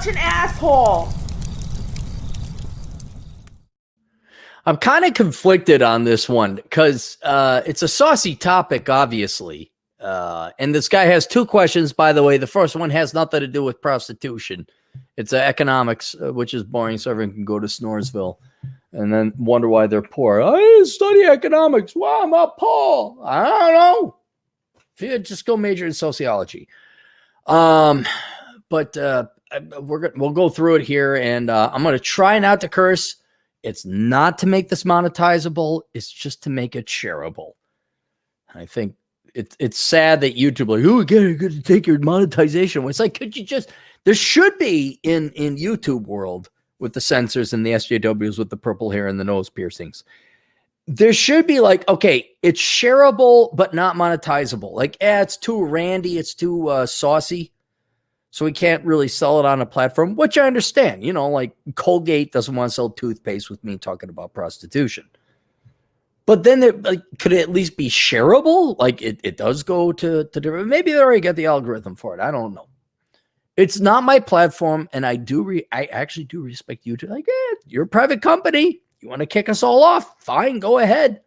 such an asshole. I'm kind of conflicted on this one because it's a saucy topic, obviously. And this guy has two questions, by the way. The first one has nothing to do with prostitution. It's economics, which is boring, so everyone can go to Snoresville and then wonder why they're poor. I study economics. Why am I poor? I don't know. Just go major in sociology. But we'll go through it here, and I'm going to try not to curse. It's not to make this monetizable. It's just to make it shareable. I think it's sad that YouTube like, oh, you got to take your monetization. It's like, could you just, there should be in YouTube world with the censors and the SJWs with the purple hair and the nose piercings. There should be like, okay, it's shareable, but not monetizable. Like, it's too randy. It's too saucy. So we can't really sell it on a platform, which I understand. You know, like Colgate doesn't want to sell toothpaste with me talking about prostitution. But then could it at least be shareable? Like it does go to different. Maybe they already got the algorithm for it. I don't know. It's not my platform, and I actually do respect you. Like, you're a private company. You want to kick us all off? Fine, go ahead.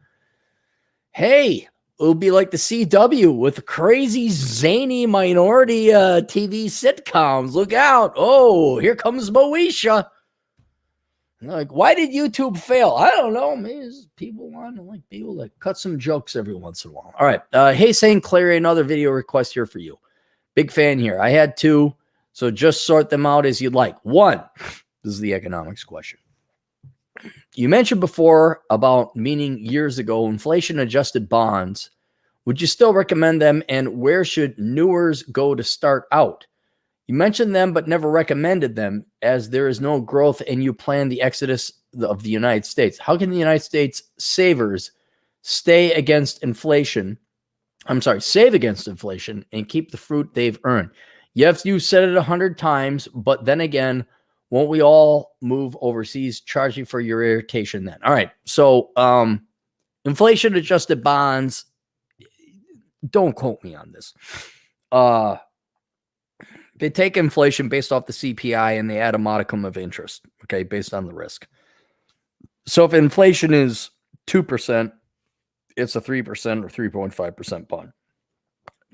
Hey. It'll be like the CW with crazy, zany minority TV sitcoms. Look out. Oh, here comes Moesha. Like, why did YouTube fail? I don't know. Maybe people want to like people that cut some jokes every once in a while. All right. Hey, St. Clary, another video request here for you. Big fan here. I had two, so just sort them out as you'd like. One, this is the economics question. You mentioned before about, meaning years ago, inflation-adjusted bonds. Would you still recommend them, and where should newers go to start out? You mentioned them but never recommended them, as there is no growth and you plan the exodus of the United States. How can the United States savers save against inflation and keep the fruit they've earned? Yes, you said it 100 times, but then again, won't we all move overseas, charging for your irritation then? All right. So inflation-adjusted bonds, don't quote me on this. They take inflation based off the CPI and they add a modicum of interest, okay, based on the risk. So if inflation is 2%, it's a 3% or 3.5% bond.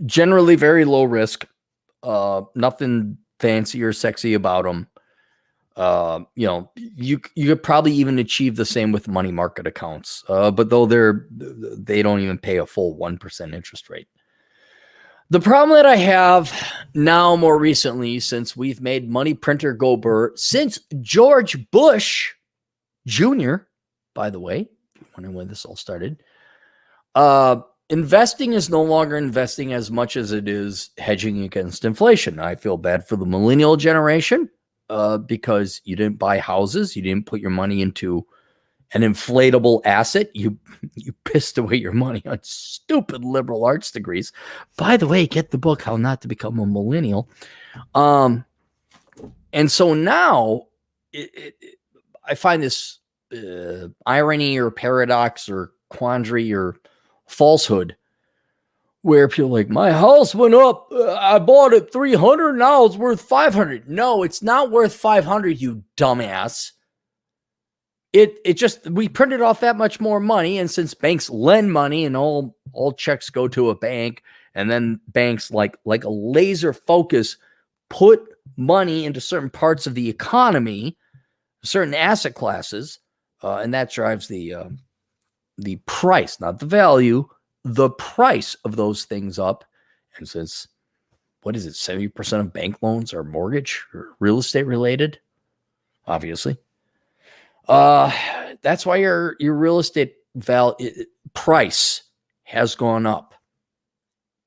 Generally very low risk, nothing fancy or sexy about them. You know, you could probably even achieve the same with money market accounts, but though they don't even pay a full 1% interest rate. The problem that I have now, more recently, since we've made money printer go burr, since George Bush Jr., by the way, wondering when this all started, investing is no longer investing as much as it is hedging against inflation. I feel bad for the millennial generation. Because you didn't buy houses, you didn't put your money into an inflatable asset. You pissed away your money on stupid liberal arts degrees. By the way, get the book, How Not to Become a Millennial. And so now I find this irony or paradox or quandary or falsehood where people are like, my house went up. I bought it 300. Now it's worth 500. No, it's not worth 500, you dumbass. It just, we printed off that much more money. And since banks lend money and all checks go to a bank, and then banks like a laser focus put money into certain parts of the economy, certain asset classes, and that drives the price, not the value, the price of those things up. And since, what is it, 70% of bank loans are mortgage or real estate related, obviously. That's why your real estate price has gone up.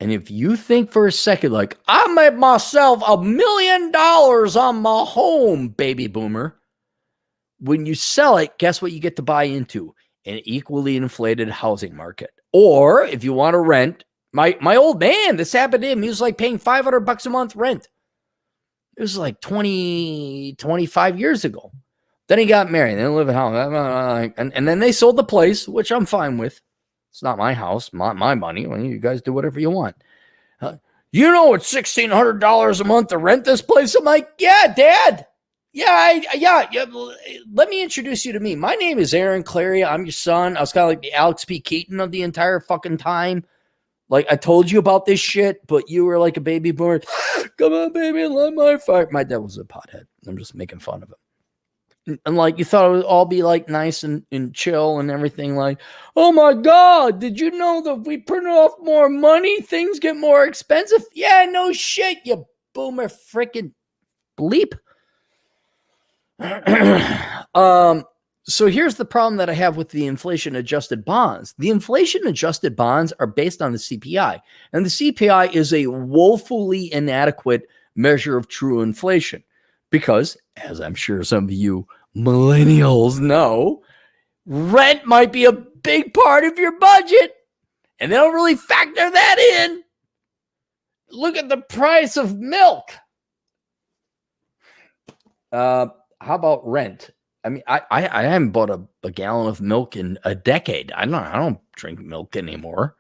And if you think for a second, like, I made myself $1 million on my home, baby boomer, when you sell it, guess what you get to buy into? An equally inflated housing market. Or if you want to rent, my old man, this happened to him. He was like paying $500 a month rent. It was like 25 years ago. Then he got married. They didn't live at home. And then they sold the place, which I'm fine with. It's not my house, my money. You guys do whatever you want. You know it's $1,600 a month to rent this place? I'm like, yeah, Dad. Yeah. Let me introduce you to me. My name is Aaron Clary. I'm your son. I was kind of like the Alex P. Keaton of the entire fucking time. Like, I told you about this shit, but you were like a baby boomer. Come on, baby, let my fire. My dad was a pothead. I'm just making fun of him. And like, you thought it would all be like nice and chill and everything. Like, oh my God, did you know that if we print off more money, things get more expensive? Yeah, no shit, you boomer freaking bleep. So here's the problem that I have with the inflation adjusted bonds. The inflation adjusted bonds are based on the CPI, and the CPI is a woefully inadequate measure of true inflation because, as I'm sure some of you millennials know, rent might be a big part of your budget, and they don't really factor that in. Look at the price of milk. How about rent? I mean, I haven't bought a gallon of milk in a decade. I don't drink milk anymore.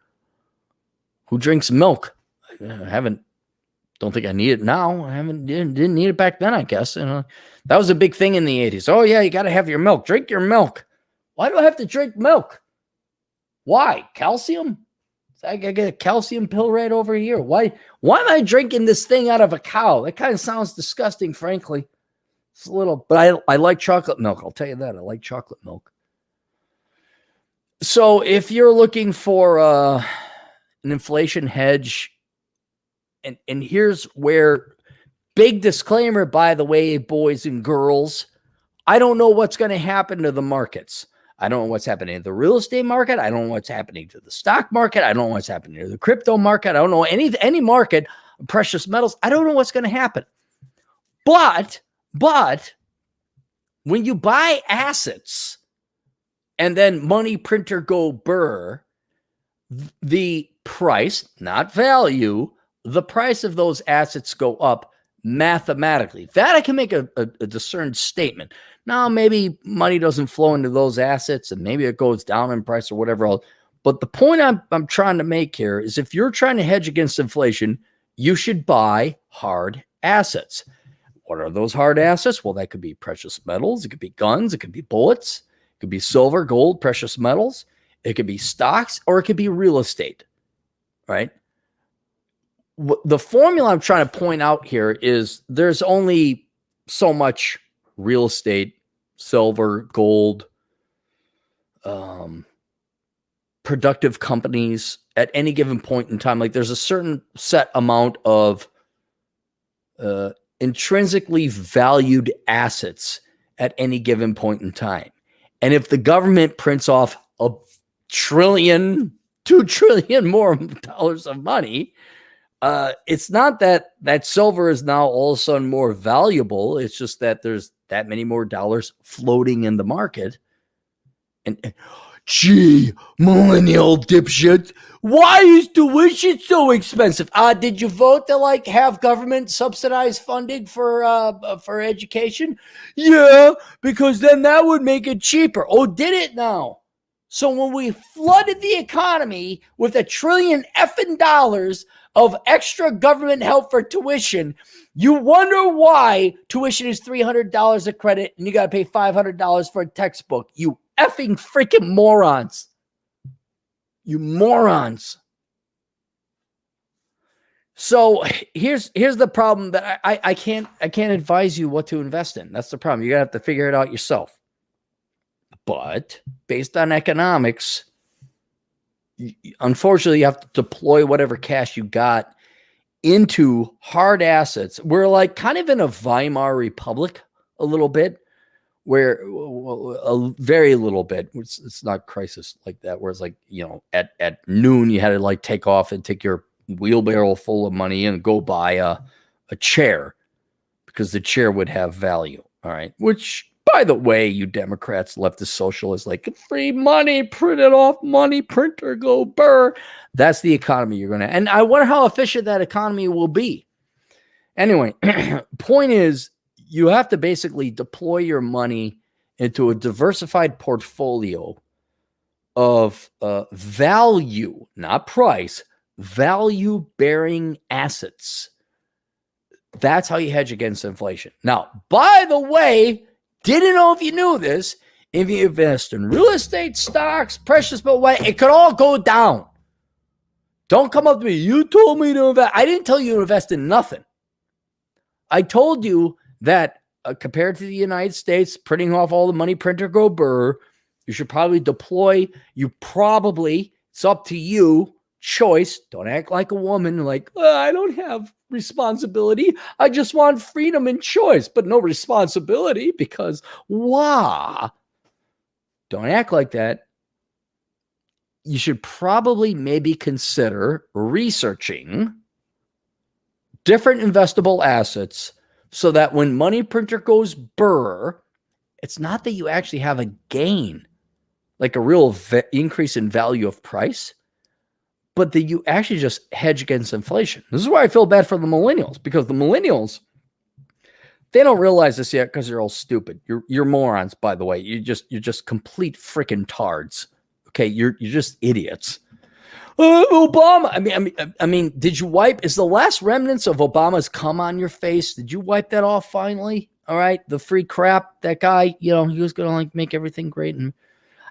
Who drinks milk? Don't think I need it now. Didn't need it back then, I guess. That was a big thing in the 80s. Oh yeah, you got to have your milk. Drink your milk. Why do I have to drink milk? Why? Calcium? I get a calcium pill right over here. Why am I drinking this thing out of a cow? That kind of sounds disgusting, frankly. It's a little, but I like chocolate milk. I'll tell you that. I like chocolate milk. So if you're looking for an inflation hedge, and here's where, big disclaimer, by the way, boys and girls, I don't know what's going to happen to the markets. I don't know what's happening to the real estate market. I don't know what's happening to the stock market. I don't know what's happening to the crypto market. I don't know any market, precious metals. I don't know what's going to happen. But when you buy assets and then money printer go burr, the price, not value, the price of those assets go up mathematically. That I can make a discerned statement. Now, maybe money doesn't flow into those assets and maybe it goes down in price or whatever else. But the point I'm trying to make here is if you're trying to hedge against inflation, you should buy hard assets. What are those hard assets? Well, that could be precious metals. It could be guns. It could be bullets. It could be silver, gold, precious metals. It could be stocks, or it could be real estate, right? The formula I'm trying to point out here is there's only so much real estate, silver, gold, productive companies at any given point in time. Like there's a certain set amount of intrinsically valued assets at any given point in time. And if the government prints off $1 trillion, $2 trillion more dollars of money, it's not that silver is now all of a sudden more valuable. It's just that there's that many more dollars floating in the market. And gee, millennial dipshit, why is tuition so expensive? Did you vote to like have government subsidized funding for education? Yeah, because then that would make it cheaper. Oh, did it now? So when we flooded the economy with $1 trillion effing dollars of extra government help for tuition, you wonder why tuition is $300 a credit and you got to pay $500 for a textbook. You effing freaking morons. You morons. So here's the problem that I can't advise you what to invest in. That's the problem. You're going to have to figure it out yourself. But based on economics, unfortunately, you have to deploy whatever cash you got into hard assets. We're like kind of in a Weimar Republic a little bit, where a very little bit. It's not crisis like that, where it's like, at noon you had to like take off and take your wheelbarrow full of money and go buy a chair because the chair would have value. All right. Which, by the way, you Democrats, leftist socialists, like free money, printed off money, printer go burr. That's the economy you're going to. And I wonder how efficient that economy will be. Anyway, point is, you have to basically deploy your money into a diversified portfolio of value, not price, value-bearing assets. That's how you hedge against inflation. Now, by the way, didn't know if you knew this, if you invest in real estate, stocks, precious metal, it could all go down. Don't come up to me. You told me to invest. I didn't tell you to invest in nothing. I told you that compared to the United States, printing off all the money printer go burr, you should probably deploy. It's up to you. Choice. Don't act like a woman like, I don't have responsibility. I just want freedom and choice, but no responsibility because Don't act like that. You should probably maybe consider researching different investable assets so that when money printer goes burr, it's not that you actually have a gain, like a real increase in value of price, but that you actually just hedge against inflation. This is why I feel bad for the millennials, because the millennials, they don't realize this yet because they're all stupid. You're morons, by the way. You're just complete freaking tards. Okay, you're just idiots. Obama. I mean, did you wipe? Is the last remnants of Obama's cum on your face? Did you wipe that off finally? All right, the free crap. That guy, he was gonna make everything great, and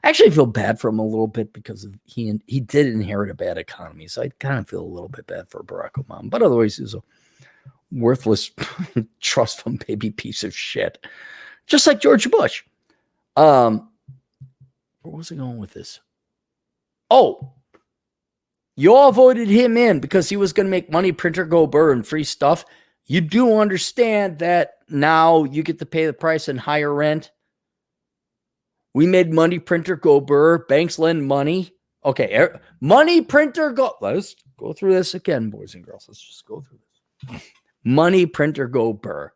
I actually feel bad for him a little bit because he did inherit a bad economy, so I kind of feel a little bit bad for Barack Obama. But otherwise, he's a worthless trust fund baby piece of shit, just like George Bush. Where was I going with this? Oh, you all voted him in because he was going to make money printer go burr and free stuff. You do understand that now you get to pay the price and higher rent. We made money printer go burr. Banks lend money. Okay, money printer go. Let's go through this again, boys and girls. Let's just go through this. Money printer go burr.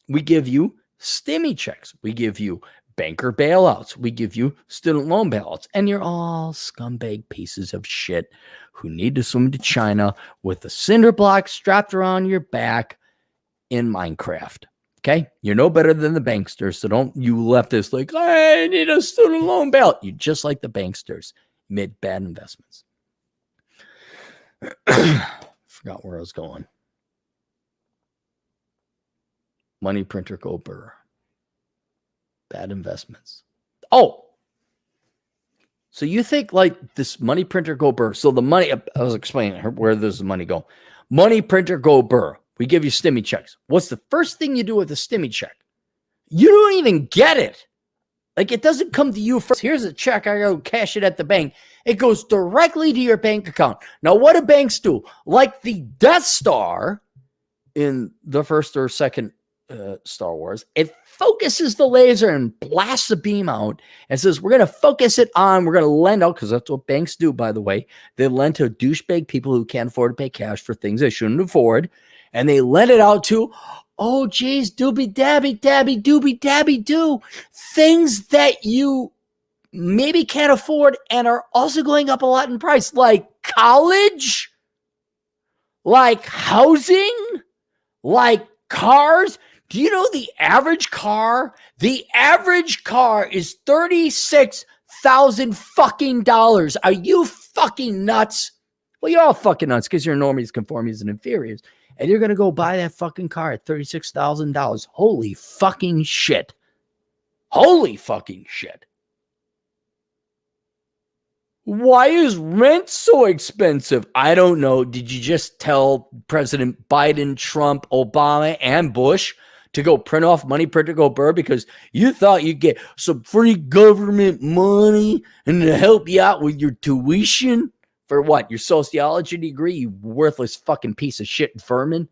We give you stimmy checks. We give you banker bailouts. We give you student loan bailouts. And you're all scumbag pieces of shit who need to swim to China with a cinder block strapped around your back in Minecraft. Okay? You're no better than the banksters, so don't you leftists like, I need a student loan bailout. You're just like the banksters. You made bad investments. Forgot where I was going. Money printer go burr. Bad investments. Oh, so you think like this money printer go burr. So the money, I was explaining where does the money go? Money printer go burr. We give you stimmy checks. What's the first thing you do with a stimmy check? You don't even get it. Like it doesn't come to you first. Here's a check. I go cash it at the bank. It goes directly to your bank account. Now, what do banks do? Like the Death Star in the first or second Star Wars, it focuses the laser and blasts the beam out and says, we're going to focus it on, we're going to lend out, because that's what banks do, by the way. They lend to douchebag people who can't afford to pay cash for things they shouldn't afford. And they lend it out to, oh, geez, doobie dabby dabby doobie dabby doo. Things that you maybe can't afford and are also going up a lot in price, like college, like housing, like cars. Do you know the average car? The average car is $36,000 fucking dollars. Are you fucking nuts? Well, you're all fucking nuts because you're normies, conformies, and inferiors. And you're going to go buy that fucking car at $36,000. Holy fucking shit. Holy fucking shit. Why is rent so expensive? I don't know. Did you just tell President Biden, Trump, Obama, and Bush to go print off money printer go burr because you thought you'd get some free government money and to help you out with your tuition? For what? Your sociology degree, you worthless fucking piece of shit vermin?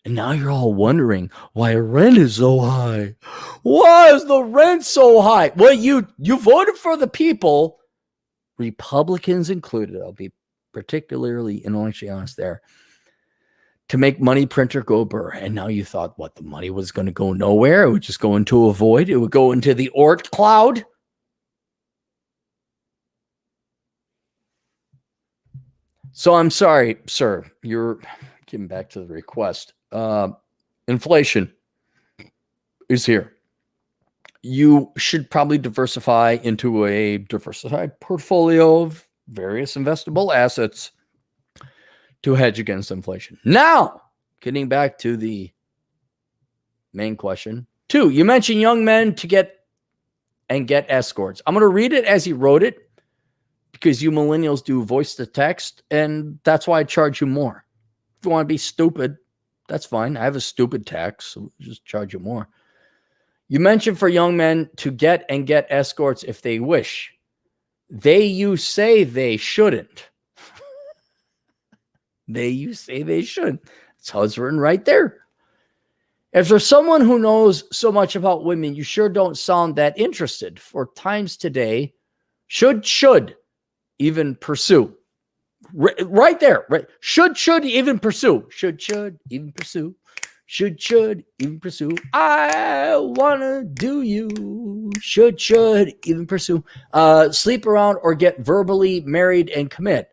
And now you're all wondering why rent is so high. Why is the rent so high? Well, you voted for the people, Republicans included. I'll be particularly intellectually honest there, to make money printer go burr. And now you thought, what, the money was going to go nowhere? It would just go into a void. It would go into the Oort cloud. So I'm sorry, sir. You're getting back to the request. Inflation is here. You should probably diversify into a diversified portfolio of various investable assets to hedge against inflation. Now, getting back to the main question. 2, you mentioned young men to get escorts. I'm going to read it as he wrote it because you millennials do voice to text, and that's why I charge you more. If you want to be stupid, that's fine. I have a stupid tax, so we'll just charge you more. You mentioned for young men to get escorts if they wish. You say they shouldn't. You say they shouldn't. That's how it's written right there. If there's someone who knows so much about women, you sure don't sound that interested. For times today, should even pursue. Right there. Right. Should even pursue. Should even pursue. Should even pursue. I wanna do you. Should even pursue. Sleep around or get verbally married and commit.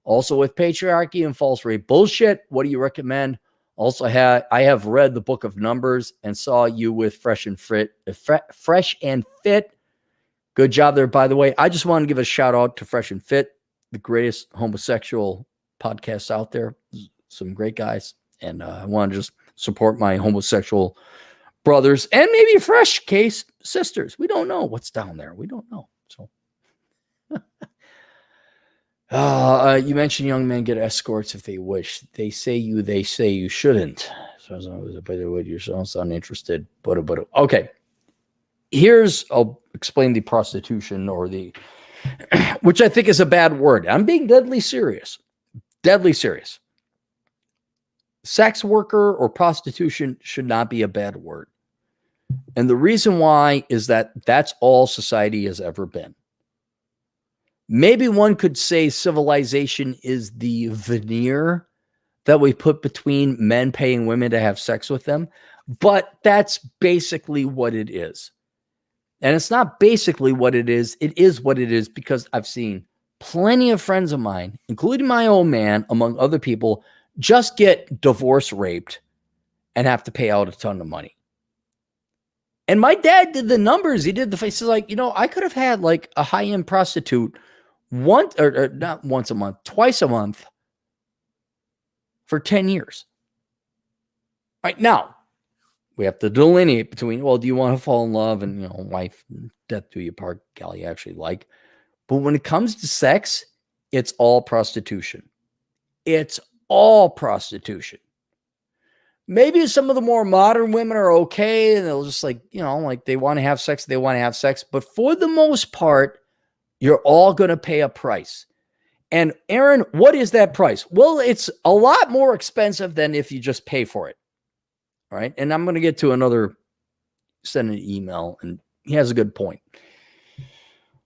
Also, with patriarchy and false rape bullshit, what do you recommend? Also, I have read the Book of Numbers and saw you with Fresh and Fit. Good job there, by the way. I just want to give a shout out to Fresh and Fit, the greatest homosexual podcast out there. Some great guys. And I want to just support my homosexual brothers and maybe fresh case sisters. We don't know what's down there. We don't know. So, you mentioned young men get escorts if they wish. They say you shouldn't. So as long as you don't sound interested. But okay. I'll explain the prostitution or which I think is a bad word. I'm being deadly serious. Deadly serious. Sex worker or prostitution should not be a bad word. And the reason why is that that's all society has ever been. Maybe one could say civilization is the veneer that we put between men paying women to have sex with them, but that's basically what it is. And it's not basically what it is what it is, because I've seen plenty of friends of mine, including my own man, among other people, just get divorce raped and have to pay out a ton of money. And my dad did the numbers. He did the face. He's like, I could have had like a high-end prostitute once, or not once a month, twice a month for 10 years. Right now, we have to delineate between, well, do you want to fall in love and, wife, death do you part, gal you actually like. But when it comes to sex, it's all prostitution. It's all prostitution. Maybe some of the more modern women are okay and they'll just like they want to have sex. But for the most part, you're all going to pay a price. And Aaron, what is that price? Well, it's a lot more expensive than if you just pay for it. All right. And I'm going to get to send an email, and he has a good point.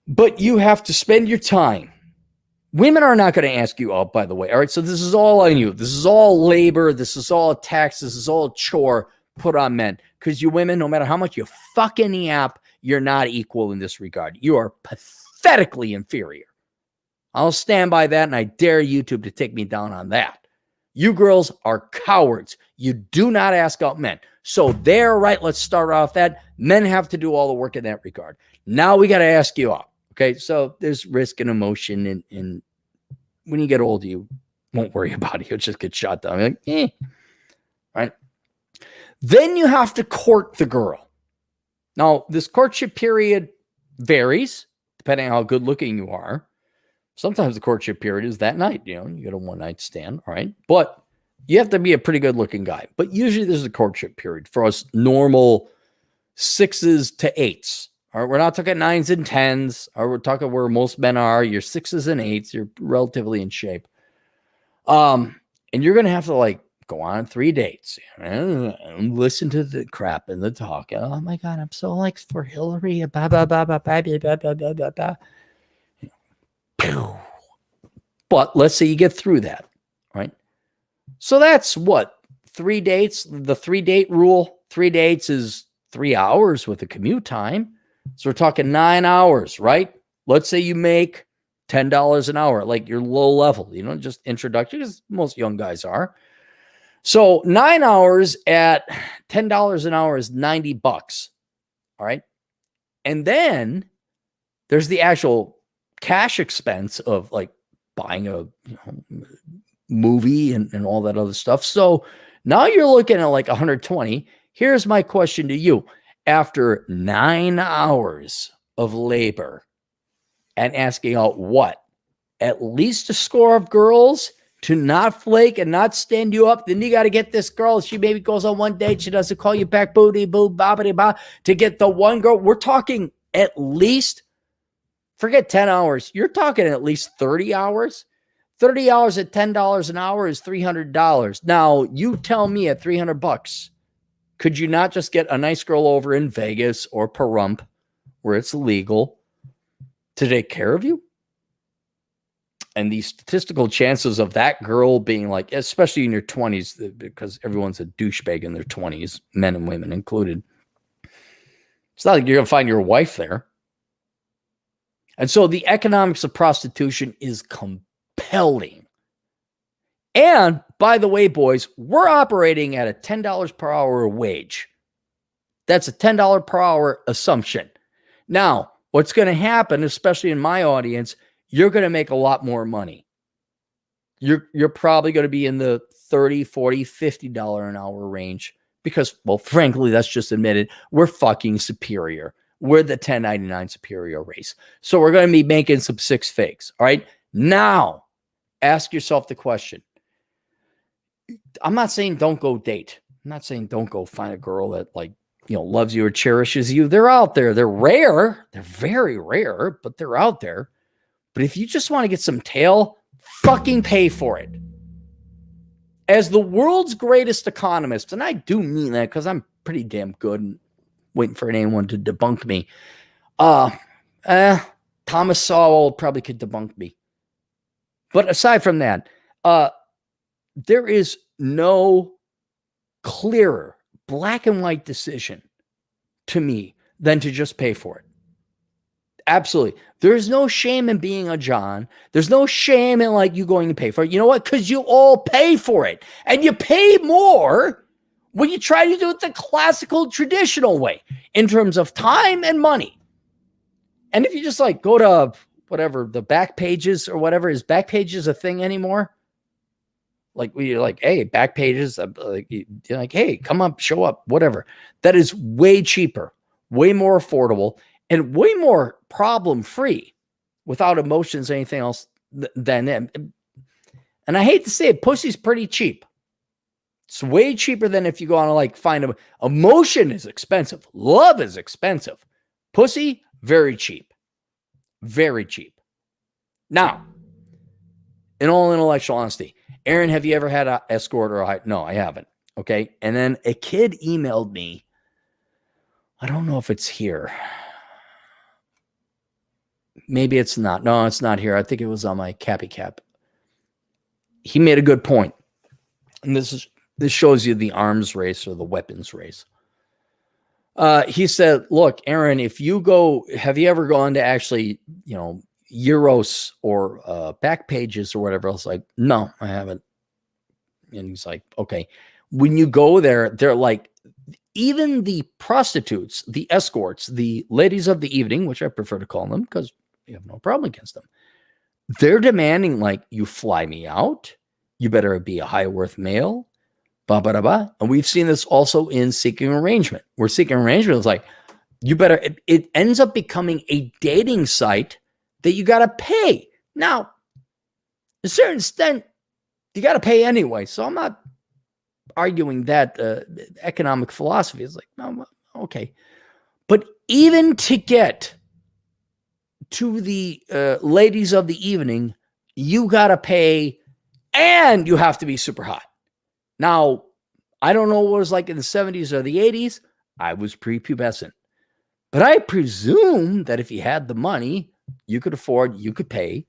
But you have to spend your time. Women are not going to ask you out, by the way. All right. So this is all on you. This is all labor. This is all tax. This is all chore put on men. Because you women, no matter how much you fuck in the app, you're not equal in this regard. You are pathetically inferior. I'll stand by that, and I dare YouTube to take me down on that. You girls are cowards. You do not ask out men. So there, right, let's start off that. Men have to do all the work in that regard. Now we got to ask you out. Okay, so there's risk and emotion, and when you get old, you won't worry about it. You'll just get shot down. You're like, right? Then you have to court the girl. Now, this courtship period varies depending on how good looking you are. Sometimes the courtship period is that night. You get a one-night stand, all right? But you have to be a pretty good looking guy. But usually there's a courtship period for us normal 6s to 8s. All right, we're not talking 9s and 10s. Or we're talking where most men are. You're 6s and 8s. You're relatively in shape. And you're going to have to go on 3 dates and listen to the crap and the talk. Oh my God, I'm so for Hillary. Blah, blah, blah, blah, blah, blah, blah, blah, blah, blah. But let's say you get through that, right? So that's what? 3 dates? The 3-date rule. 3 dates is 3 hours with a commute time. So we're talking 9 hours, right? Let's say you make $10 an hour, like you're low level, just introduction, because most young guys are. So 9 hours at $10 an hour is $90. All right. And then there's the actual cash expense of like buying a movie and all that other stuff. So now you're looking at like 120. Here's my question to you. After 9 hours of labor and asking out what? At least a score of girls to not flake and not stand you up. Then you got to get this girl. She maybe goes on one date. She doesn't call you back. Booty, boo, bobbity, ba. To get the one girl. We're talking at least, forget 10 hours. You're talking at least 30 hours. 30 hours at $10 an hour is $300. Now, you tell me at $300, could you not just get a nice girl over in Vegas or Pahrump, where it's legal, to take care of you? And the statistical chances of that girl being like, especially in your 20s, because everyone's a douchebag in their 20s, men and women included. It's not like you're going to find your wife there. And so the economics of prostitution is compelling. And by the way, boys, we're operating at a $10 per hour wage. That's a $10 per hour assumption. Now, what's going to happen, especially in my audience, you're going to make a lot more money. You're probably going to be in the $30, $40, $50 an hour range because, well, frankly, that's just admitted. We're fucking superior. We're the 1099 superior race. So we're going to be making some six figs. All right. Now, ask yourself the question. I'm not saying don't go date. I'm not saying don't go find a girl that loves you or cherishes you. They're out there. They're rare. They're very rare, but they're out there. But if you just want to get some tail, fucking pay for it. As the world's greatest economist, and I do mean that because I'm pretty damn good and waiting for anyone to debunk me. Thomas Sowell probably could debunk me. But aside from that, there is no clearer black and white decision to me than to just pay for it. Absolutely. There's no shame in being a John. There's no shame in you going to pay for it. You know what? Because you all pay for it. And you pay more when you try to do it the classical, traditional way in terms of time and money. And if you just go to whatever, the back pages or whatever, is back pages a thing anymore? Hey, back pages, hey, come up, show up, whatever. That is way cheaper, way more affordable, and way more problem-free without emotions or anything else than them. And I hate to say it, pussy's pretty cheap. It's way cheaper than if you go on to find a emotion is expensive. Love is expensive. Pussy, very cheap. Very cheap. Now, in all intellectual honesty, Aaron, have you ever had an escort or a No, I haven't. Okay. And then a kid emailed me. I don't know if it's here. Maybe it's not. No, it's not here. I think it was on my Cappy Cap. He made a good point. And this shows you the arms race or the weapons race. He said, look, Aaron, if you go, have you ever gone to actually, Euros or back pages or whatever else? No, I haven't. And he's like, okay. When you go there, they're even the prostitutes, the escorts, the ladies of the evening, which I prefer to call them because you have no problem against them. They're demanding you fly me out. You better be a high worth male. Blah, blah, blah. And we've seen this also in Seeking Arrangement, where Seeking Arrangement is you better, it ends up becoming a dating site that you got to pay. Now, to a certain extent, you got to pay anyway. So I'm not arguing that economic philosophy is no, okay. But even to get to the ladies of the evening, you got to pay and you have to be super hot. Now, I don't know what it was like in the 70s or the 80s. I was prepubescent. But I presume that if you had the money, you could afford, you could pay.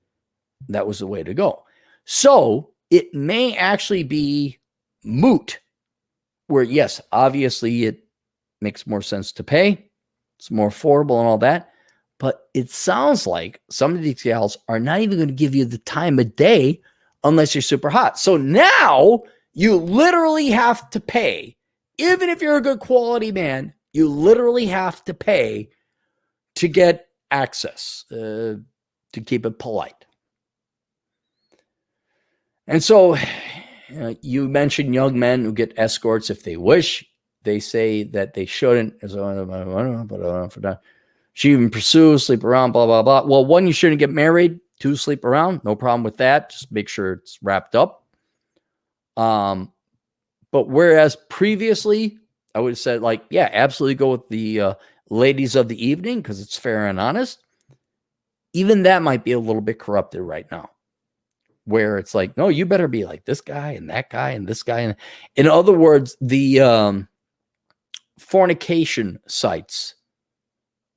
That was the way to go. So it may actually be moot, where, yes, obviously it makes more sense to pay. It's more affordable and all that. But it sounds like some of these gals are not even going to give you the time of day unless you're super hot. So now you literally have to pay. Even if you're a good quality man, you literally have to pay to get access. to keep it polite. And so you mentioned young men who get escorts if they wish. They say that they shouldn't. She even pursues, sleep around, blah, blah, blah. Well, one, you shouldn't get married. Two, sleep around. No problem with that. Just make sure it's wrapped up. But whereas previously I would have said, like, yeah, absolutely go with the ladies of the evening because it's fair and honest. Even that might be a little bit corrupted right now, where it's like, no, you better be like this guy and that guy and this guy. And in other words, the fornication sites,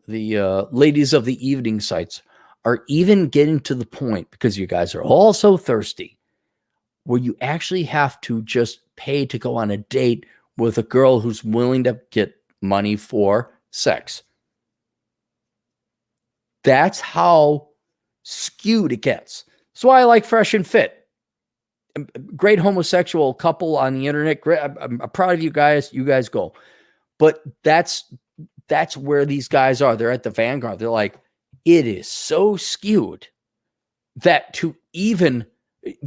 the ladies of the evening sites are even getting to the point, because you guys are all so thirsty, where you actually have to just pay to go on a date with a girl who's willing to get money for sex. That's how skewed it gets. That's why I like Fresh and Fit. Great homosexual couple on the internet. Great. I'm proud of you guys. You guys go. But that's where these guys are. They're at the vanguard. They're like, it is so skewed that to even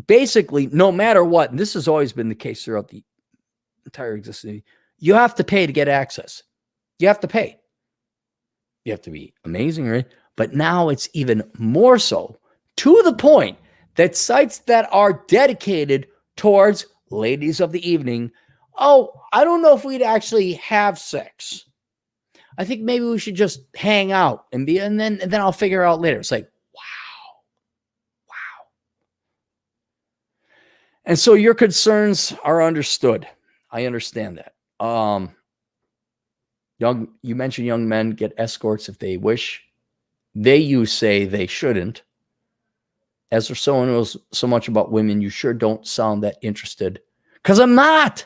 basically, no matter what, and this has always been the case throughout the entire existence, you have to pay to get access. You have to pay. You have to be amazing, right? But now it's even more so, to the point that sites that are dedicated towards ladies of the evening, oh, I don't know if we'd actually have sex. I think maybe we should just hang out and then I'll figure out later. It's like, wow. And so your concerns are understood. I understand that. You mentioned young men get escorts if they wish. You say they shouldn't. As there's someone who knows so much about women, you sure don't sound that interested. Because I'm not.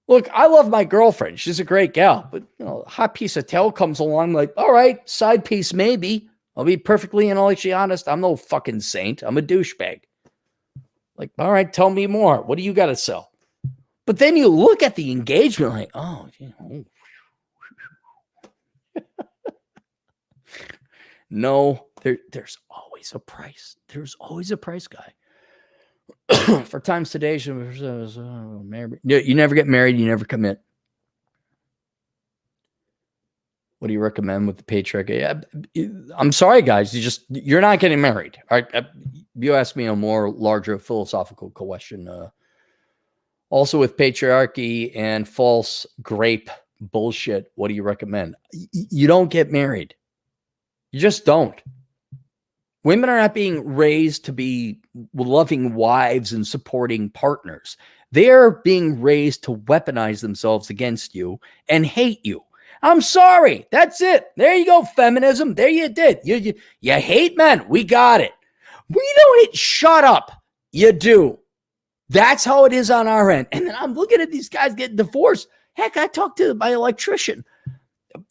Look, I love my girlfriend. She's a great gal. But, a hot piece of tail comes along, like, all right, side piece maybe. I'll be perfectly intellectually honest. I'm no fucking saint. I'm a douchebag. Like, all right, tell me more. What do you got to sell? But then you look at the engagement like, oh. No, there's always a price. There's always a price, guy. For times today, you never get married, you never commit. What do you recommend with the patriarchy? I'm sorry, guys. You're not getting married. All right. You asked me a more larger philosophical question. Also, with patriarchy and false grape bullshit, what do you recommend? You don't get married. You just don't. Women are not being raised to be loving wives and supporting partners. They are being raised to weaponize themselves against you and hate you. I'm sorry. That's it. There you go, feminism. There you did. You hate men. We got it. We don't hate. Shut up. You do. That's how it is on our end. And then I'm looking at these guys getting divorced. Heck, I talked to my electrician.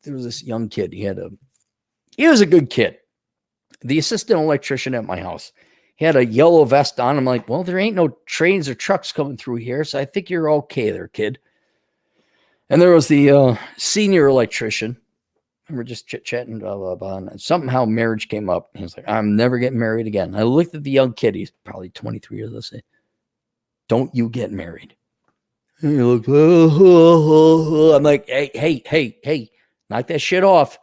There was this young kid. He was a good kid. The assistant electrician at my house. He had a yellow vest on. I'm like, well, there ain't no trains or trucks coming through here, so I think you're okay there, kid. And there was the senior electrician. And we're just chit-chatting, blah, blah, blah. And somehow marriage came up. He was like, I'm never getting married again. I looked at the young kid. He's probably 23 years old. I said, don't you get married. And he looked, I'm like, hey, knock that shit off.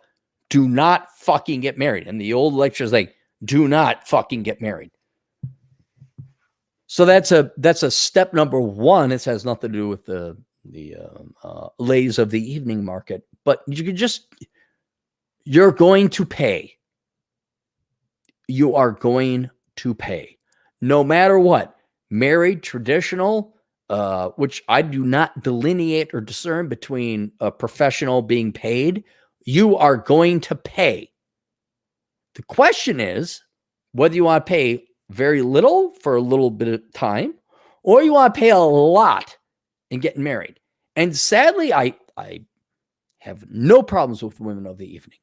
Do not fucking get married. And the old lecture's like, do not fucking get married. So that's a step number one. It has nothing to do with the ladies of the evening market, but you're going to pay. You are going to pay no matter what. Married, traditional, which I do not delineate or discern between a professional being paid. You are going to pay. The question is whether you want to pay very little for a little bit of time, or you want to pay a lot and get married. And sadly, I have no problems with women of the evening.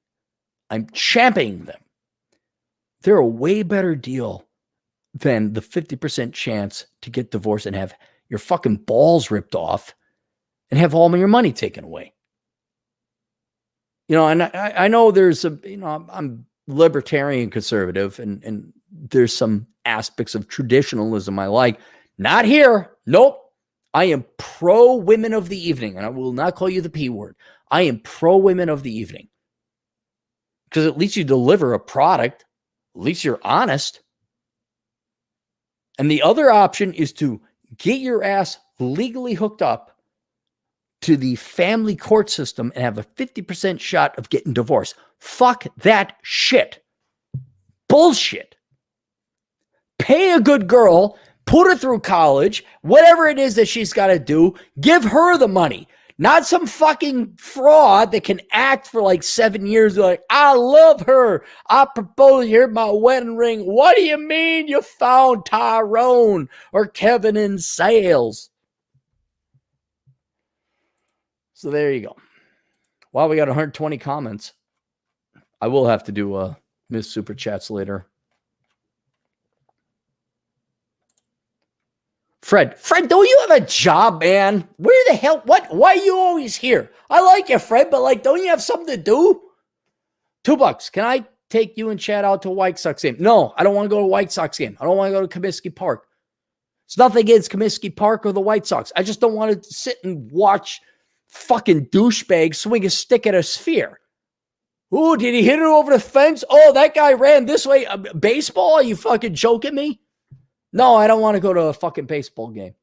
I'm championing them. They're a way better deal than the 50% chance to get divorced and have your fucking balls ripped off and have all of your money taken away. You know, and I know there's a, you know, I'm libertarian conservative, and there's some aspects of traditionalism I like. Not here. Nope. I am pro women of the evening, and I will not call you the P word. I am pro women of the evening because at least you deliver a product. At least you're honest. And the other option is to get your ass legally hooked up to the family court system and have a 50% shot of getting divorced. Fuck that shit. Bullshit. Pay a good girl, put her through college, whatever it is that she's got to do, give her the money. Not some fucking fraud that can act for like 7 years. Like, I love her. I propose, here's my wedding ring. What do you mean you found Tyrone or Kevin in sales? So there you go. Wow, we got 120 comments. I will have to do Miss Super Chats later. Fred, don't you have a job, man? Where the hell? What? Why are you always here? I like you, Fred, but like, don't you have something to do? $2. Can I take you and Chad out to a White Sox game? No, I don't want to go to a White Sox game. I don't want to go to Comiskey Park. It's nothing against Comiskey Park or the White Sox. I just don't want to sit and watch fucking douchebag swing a stick at a sphere. Ooh, did he hit it over the fence? Oh, that guy ran this way. Baseball? Are you fucking joking me? No, I don't want to go to a fucking baseball game.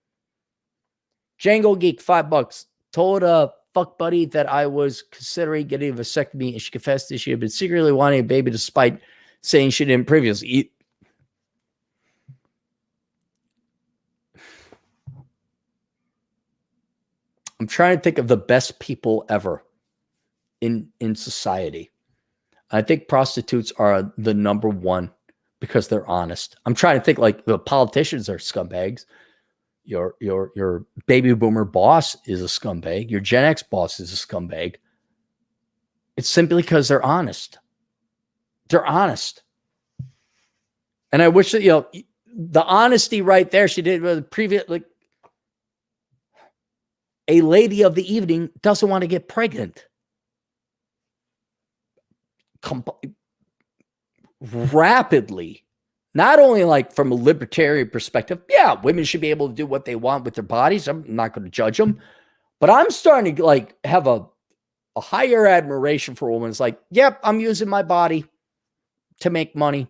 Django Geek, $5. Told a fuck buddy that I was considering getting a vasectomy, and she confessed that she had been secretly wanting a baby despite saying she didn't previously. I'm trying to think of the best people ever in society. I think prostitutes are the number one because they're honest. I'm trying to think, like, the politicians are scumbags. Your baby boomer boss is a scumbag. Your Gen X boss is a scumbag. It's simply because they're honest. They're honest. And I wish that, you know, the honesty right there, she did with the previous, like, a lady of the evening doesn't want to get pregnant. Rapidly. Not only like from a libertarian perspective, yeah, women should be able to do what they want with their bodies. I'm not going to judge them. But I'm starting to like have a higher admiration for women. It's like, yep, I'm using my body to make money.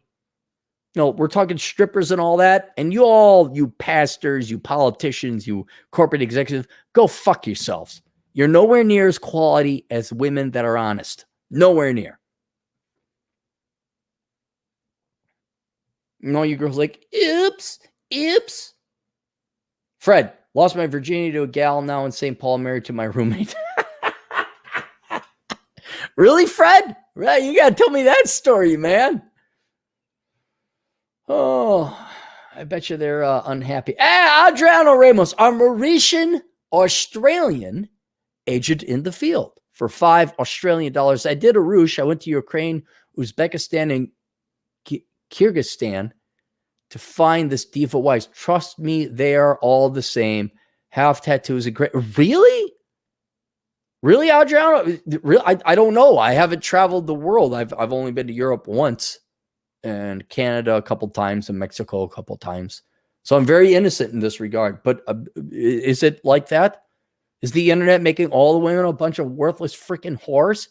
You know, we're talking strippers and all that. And you pastors, you politicians, you corporate executives, go fuck yourselves. You're nowhere near as quality as women that are honest. Nowhere near. You know, you girls like, oops. Fred, lost my virginity to a gal now in St. Paul, married to my roommate. Really, Fred? Right, you got to tell me that story, man. Oh, I bet you they're unhappy. Adriano Ramos, a Mauritian Australian agent in the field for $5 Australian. I did a roosh. I went to Ukraine, Uzbekistan, and Kyrgyzstan to find this diva wives. Trust me, they are all the same. Half tattoos and great. Really, Adriano? Really? I don't know. I haven't traveled the world. I've only been to Europe once, and Canada a couple times, and Mexico a couple times. So I'm very innocent in this regard. But is it like that? Is the internet making all the women a bunch of worthless freaking whores?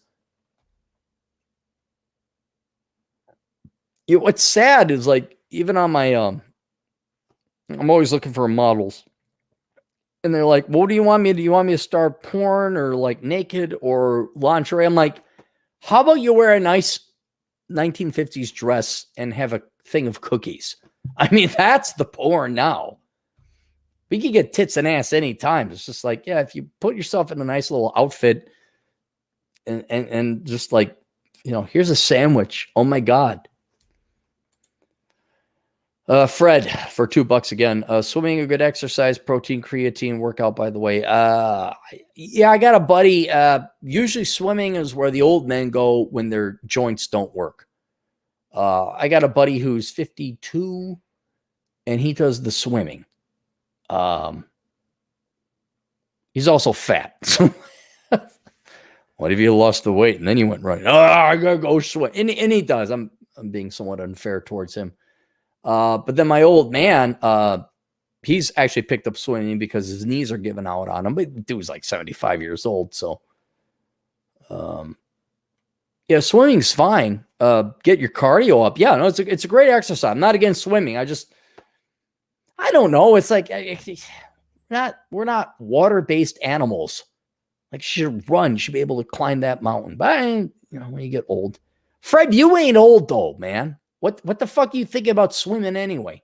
What's sad is, like, even on my I'm always looking for models, and they're like, well, what do you want me to do? You want me to star porn or like naked or lingerie? I'm like, how about you wear a nice 1950s dress and have a thing of cookies? I mean, that's the porn now. We can get tits and ass anytime. It's just like, yeah, if you put yourself in a nice little outfit and just like, you know, here's a sandwich. Oh my God. Fred, for $2 again. Swimming, a good exercise, protein, creatine workout, by the way. Yeah, I got a buddy. Usually swimming is where the old men go when their joints don't work. I got a buddy who's 52 and he does the swimming. He's also fat. So What if you lost the weight and then you went running? Oh, I gotta go swim. And he does. I'm being somewhat unfair towards him. But then my old man, he's actually picked up swimming because his knees are giving out on him. But the dude's like 75 years old. So, yeah, swimming's fine. Get your cardio up. Yeah, no, it's a great exercise. I'm not against swimming. I don't know. It's like we're not water-based animals. Like, she should run. You should be able to climb that mountain. But when you get old, Fred, you ain't old though, man. What the fuck are you thinking about swimming anyway?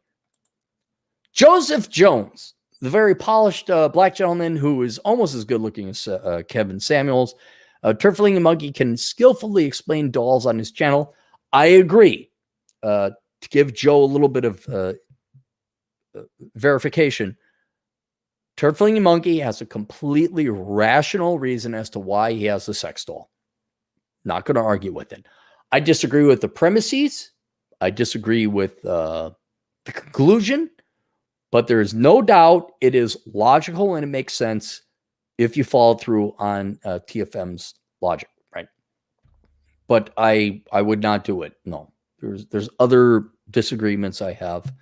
Joseph Jones, the very polished black gentleman who is almost as good looking as Kevin Samuels. Turfling and Monkey can skillfully explain dolls on his channel. I agree. To give Joe a little bit of verification, Turfling and Monkey has a completely rational reason as to why he has a sex doll. Not going to argue with it. I disagree with the premises. I disagree with the conclusion. But there is no doubt it is logical and it makes sense if you follow through on TFM's logic, right? But I would not do it. No, there's other disagreements I have.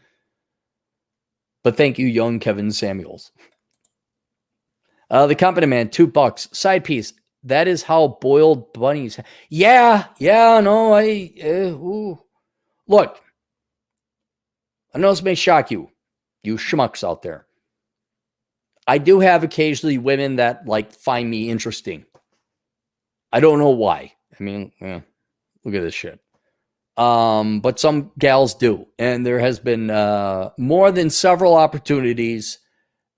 But thank you, young Kevin Samuels. The Company Man, $2. Side piece. That is how boiled bunnies. Yeah, no, Look, I know this may shock you schmucks out there. I do have occasionally women that find me interesting. I don't know why. I mean, look at this shit. But some gals do. And there has been more than several opportunities.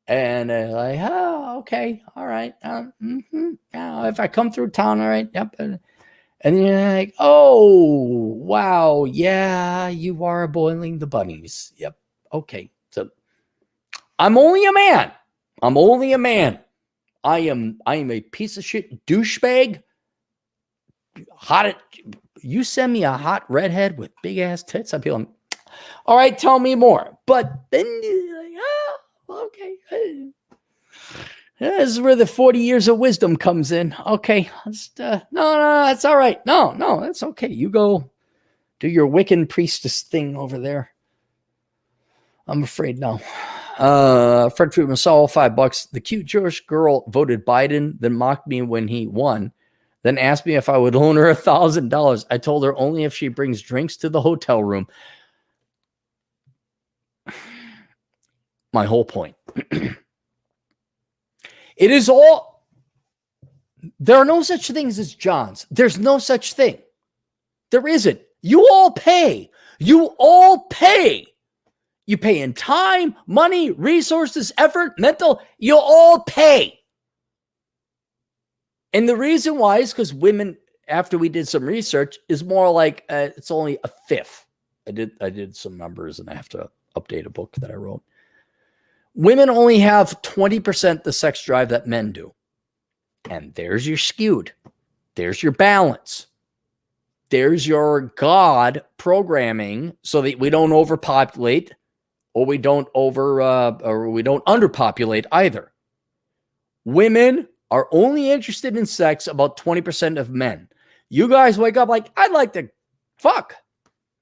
And okay, all right. If I come through town, all right, yep. And you're like, oh, wow, yeah, you are boiling the bunnies. Yep, okay. So I'm only a man. I am a piece of shit douchebag. You send me a hot redhead with big ass tits, I'd be like, all right, tell me more. But then you're like, okay. This is where the 40 years of wisdom comes in. Okay, no, that's all right. No, that's okay. You go do your Wiccan priestess thing over there. I'm afraid no. Fred Friedman saw $5. The cute Jewish girl voted Biden, then mocked me when he won, then asked me if I would loan her $1,000. I told her only if she brings drinks to the hotel room. My whole point. It is all. There are no such things as Johns. There's no such thing. There isn't. You all pay. You pay in time, money, resources, effort, mental. You all pay. And the reason why is because women, after we did some research, is more like it's only a fifth. I did some numbers and I have to update a book that I wrote. Women only have 20% the sex drive that men do. And there's your skewed. There's your balance. There's your God programming so that we don't overpopulate or we don't underpopulate either. Women are only interested in sex about 20% of men. You guys wake up like, I'd like to fuck.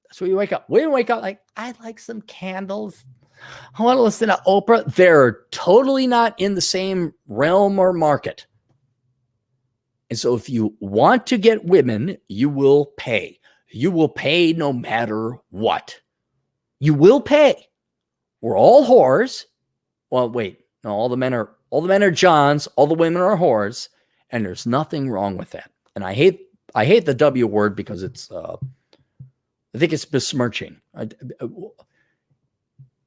That's what you wake up. Women wake up like, I'd like some candles. I want to listen to Oprah. They're totally not in the same realm or market. And so if you want to get women, you will pay. You will pay no matter what. You will pay. We're all whores. Well, wait. No, all the men are Johns, all the women are whores, and there's nothing wrong with that. And I hate the W word because it's I think it's besmirching.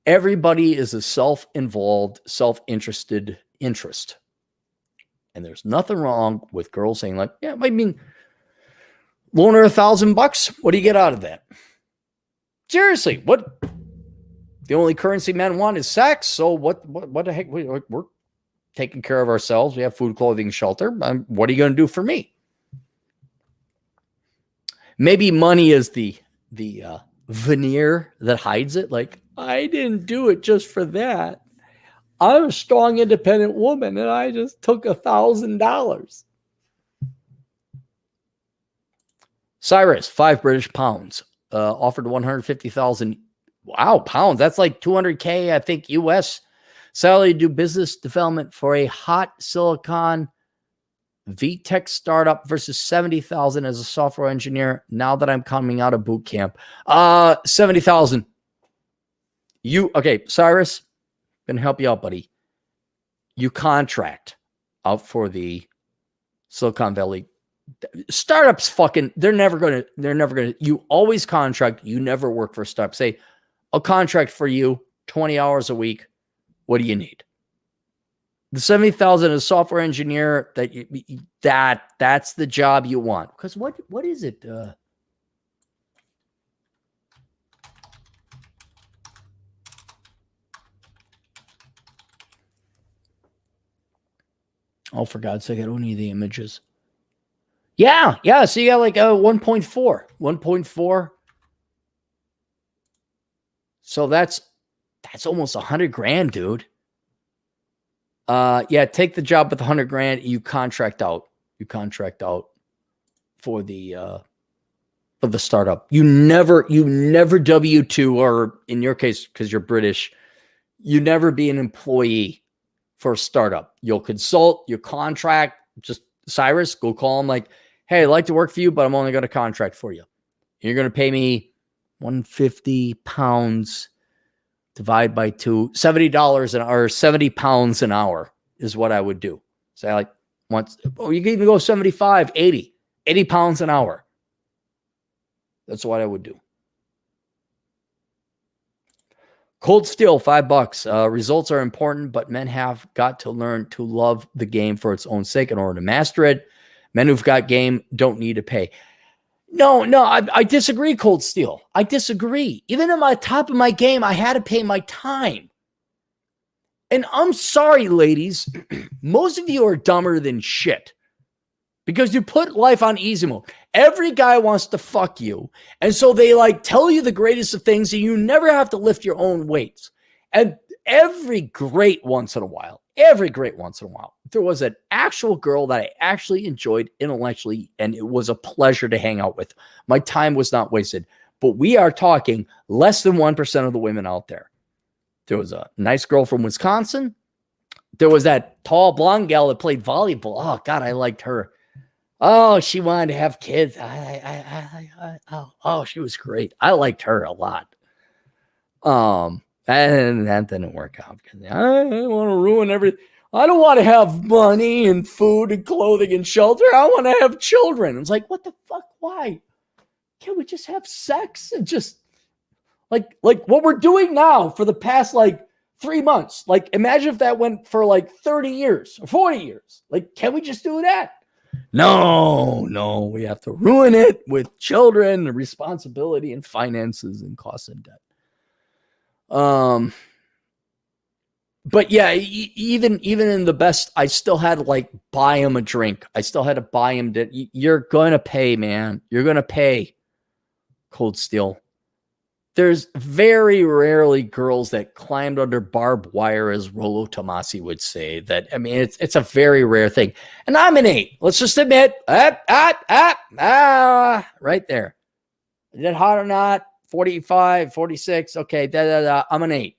Everybody is a self-involved, self-interested interest. And there's nothing wrong with girls saying like, yeah, I mean, loan her $1,000. What do you get out of that? Seriously, what? The only currency men want is sex. So what the heck? We're taking care of ourselves. We have food, clothing, shelter. What are you going to do for me? Maybe money is the veneer that hides it. Like, I didn't do it just for that. I'm a strong, independent woman, and I just took $1,000. Cyrus, 5 British pounds, offered 150,000. Wow, pounds. That's like 200K, I think, US. Salary to do business development for a hot silicon VTech startup versus 70,000 as a software engineer. Now that I'm coming out of boot camp, 70,000. Okay, Cyrus, gonna help you out, buddy. You contract out for the Silicon Valley startups. They're never gonna. You always contract. You never work for a startup. Say, I'll contract for you 20 hours a week. What do you need? The 70,000 as a software engineer, that's the job you want. Because what is it? Oh, for God's sake, I don't need the images. Yeah. So you got like a 1.4. So that's almost 100 grand, dude. Yeah, take the job with 100 grand. You contract out for the startup. You never W-2, or in your case, because you're British, you never be an employee for a startup. You'll consult, you contract. Just Cyrus, go call him like, hey, I'd like to work for you, but I'm only going to contract for you. You're going to pay me 150 pounds divide by 2, $70 an hour, 70 pounds an hour is what I would do. Say like once, you can even go 75, 80 pounds an hour. That's what I would do. Cold Steel, $5. Results are important, but men have got to learn to love the game for its own sake in order to master it. Men who've got game don't need to pay. No, I disagree, Cold Steel. I disagree. Even at my top of my game, I had to pay my time. And I'm sorry, ladies. Most of you are dumber than shit because you put life on easy mode. Every guy wants to fuck you. And so they like tell you the greatest of things and you never have to lift your own weights. And every great once in a while, there was an actual girl that I actually enjoyed intellectually, and it was a pleasure to hang out with. My time was not wasted. But we are talking less than 1% of the women out there. There was a nice girl from Wisconsin. There was that tall blonde gal that played volleyball. Oh, God, I liked her. Oh, she wanted to have kids. Oh, she was great. I liked her a lot. And that didn't work out because I want to ruin everything. I don't want to have money and food and clothing and shelter. I want to have children. It's like, what the fuck? Why? Can't we just have sex and just like what we're doing now for the past like 3 months? Like, imagine if that went for like 30 years or 40 years. Like, can we just do that? No, we have to ruin it with children and responsibility and finances and costs and debt. But yeah, even in the best, I still had to like buy him a drink. I still had to buy him. You're going to pay, man. You're going to pay. Cold Steel. There's very rarely girls that climbed under barbed wire, as Rollo Tomasi would say. That, I mean, it's a very rare thing. And I'm an 8. Let's just admit, right there. Is it hot or not? 45, 46. Okay, I'm an 8.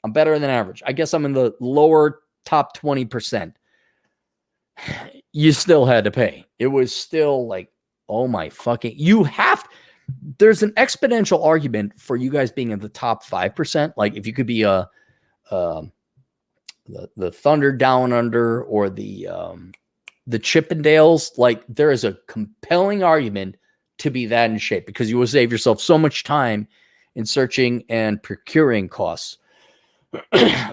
I'm better than average. I guess I'm in the lower top 20%. You still had to pay. It was still like, oh my fucking, there's an exponential argument for you guys being in the top 5%. Like if you could be the Thunder Down Under or the Chippendales, like there is a compelling argument to be that in shape because you will save yourself so much time in searching and procuring costs.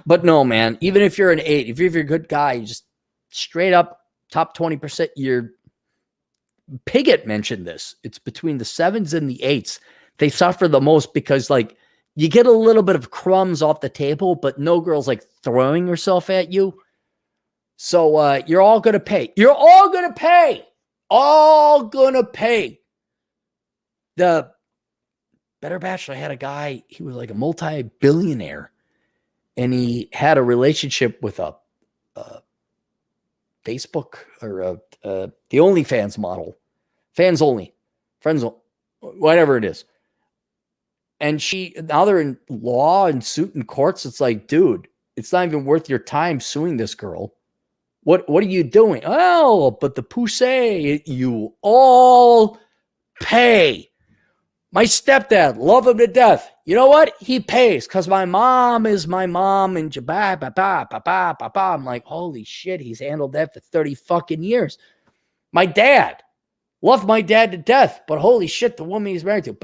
But no, man, even if you're an 8, if you're a good guy, you just straight up top 20%, Piggott mentioned this. It's between the 7s and the 8s. They suffer the most because like you get a little bit of crumbs off the table, but no girl's like throwing herself at you. So you're all going to pay. You're all going to pay. All going to pay. The Better Bachelor had a guy, he was like a multi-billionaire, and he had a relationship with a Facebook or the OnlyFans model. Fans only. Friends only. whatever it is. And now they're in law and suit in courts. It's like, dude, it's not even worth your time suing this girl. What are you doing? Oh, but the poussey, you all pay. My stepdad, love him to death. You know what? He pays because my mom is my mom. And I'm like, holy shit, he's handled that for 30 fucking years. My dad, love my dad to death, but holy shit, the woman he's married to,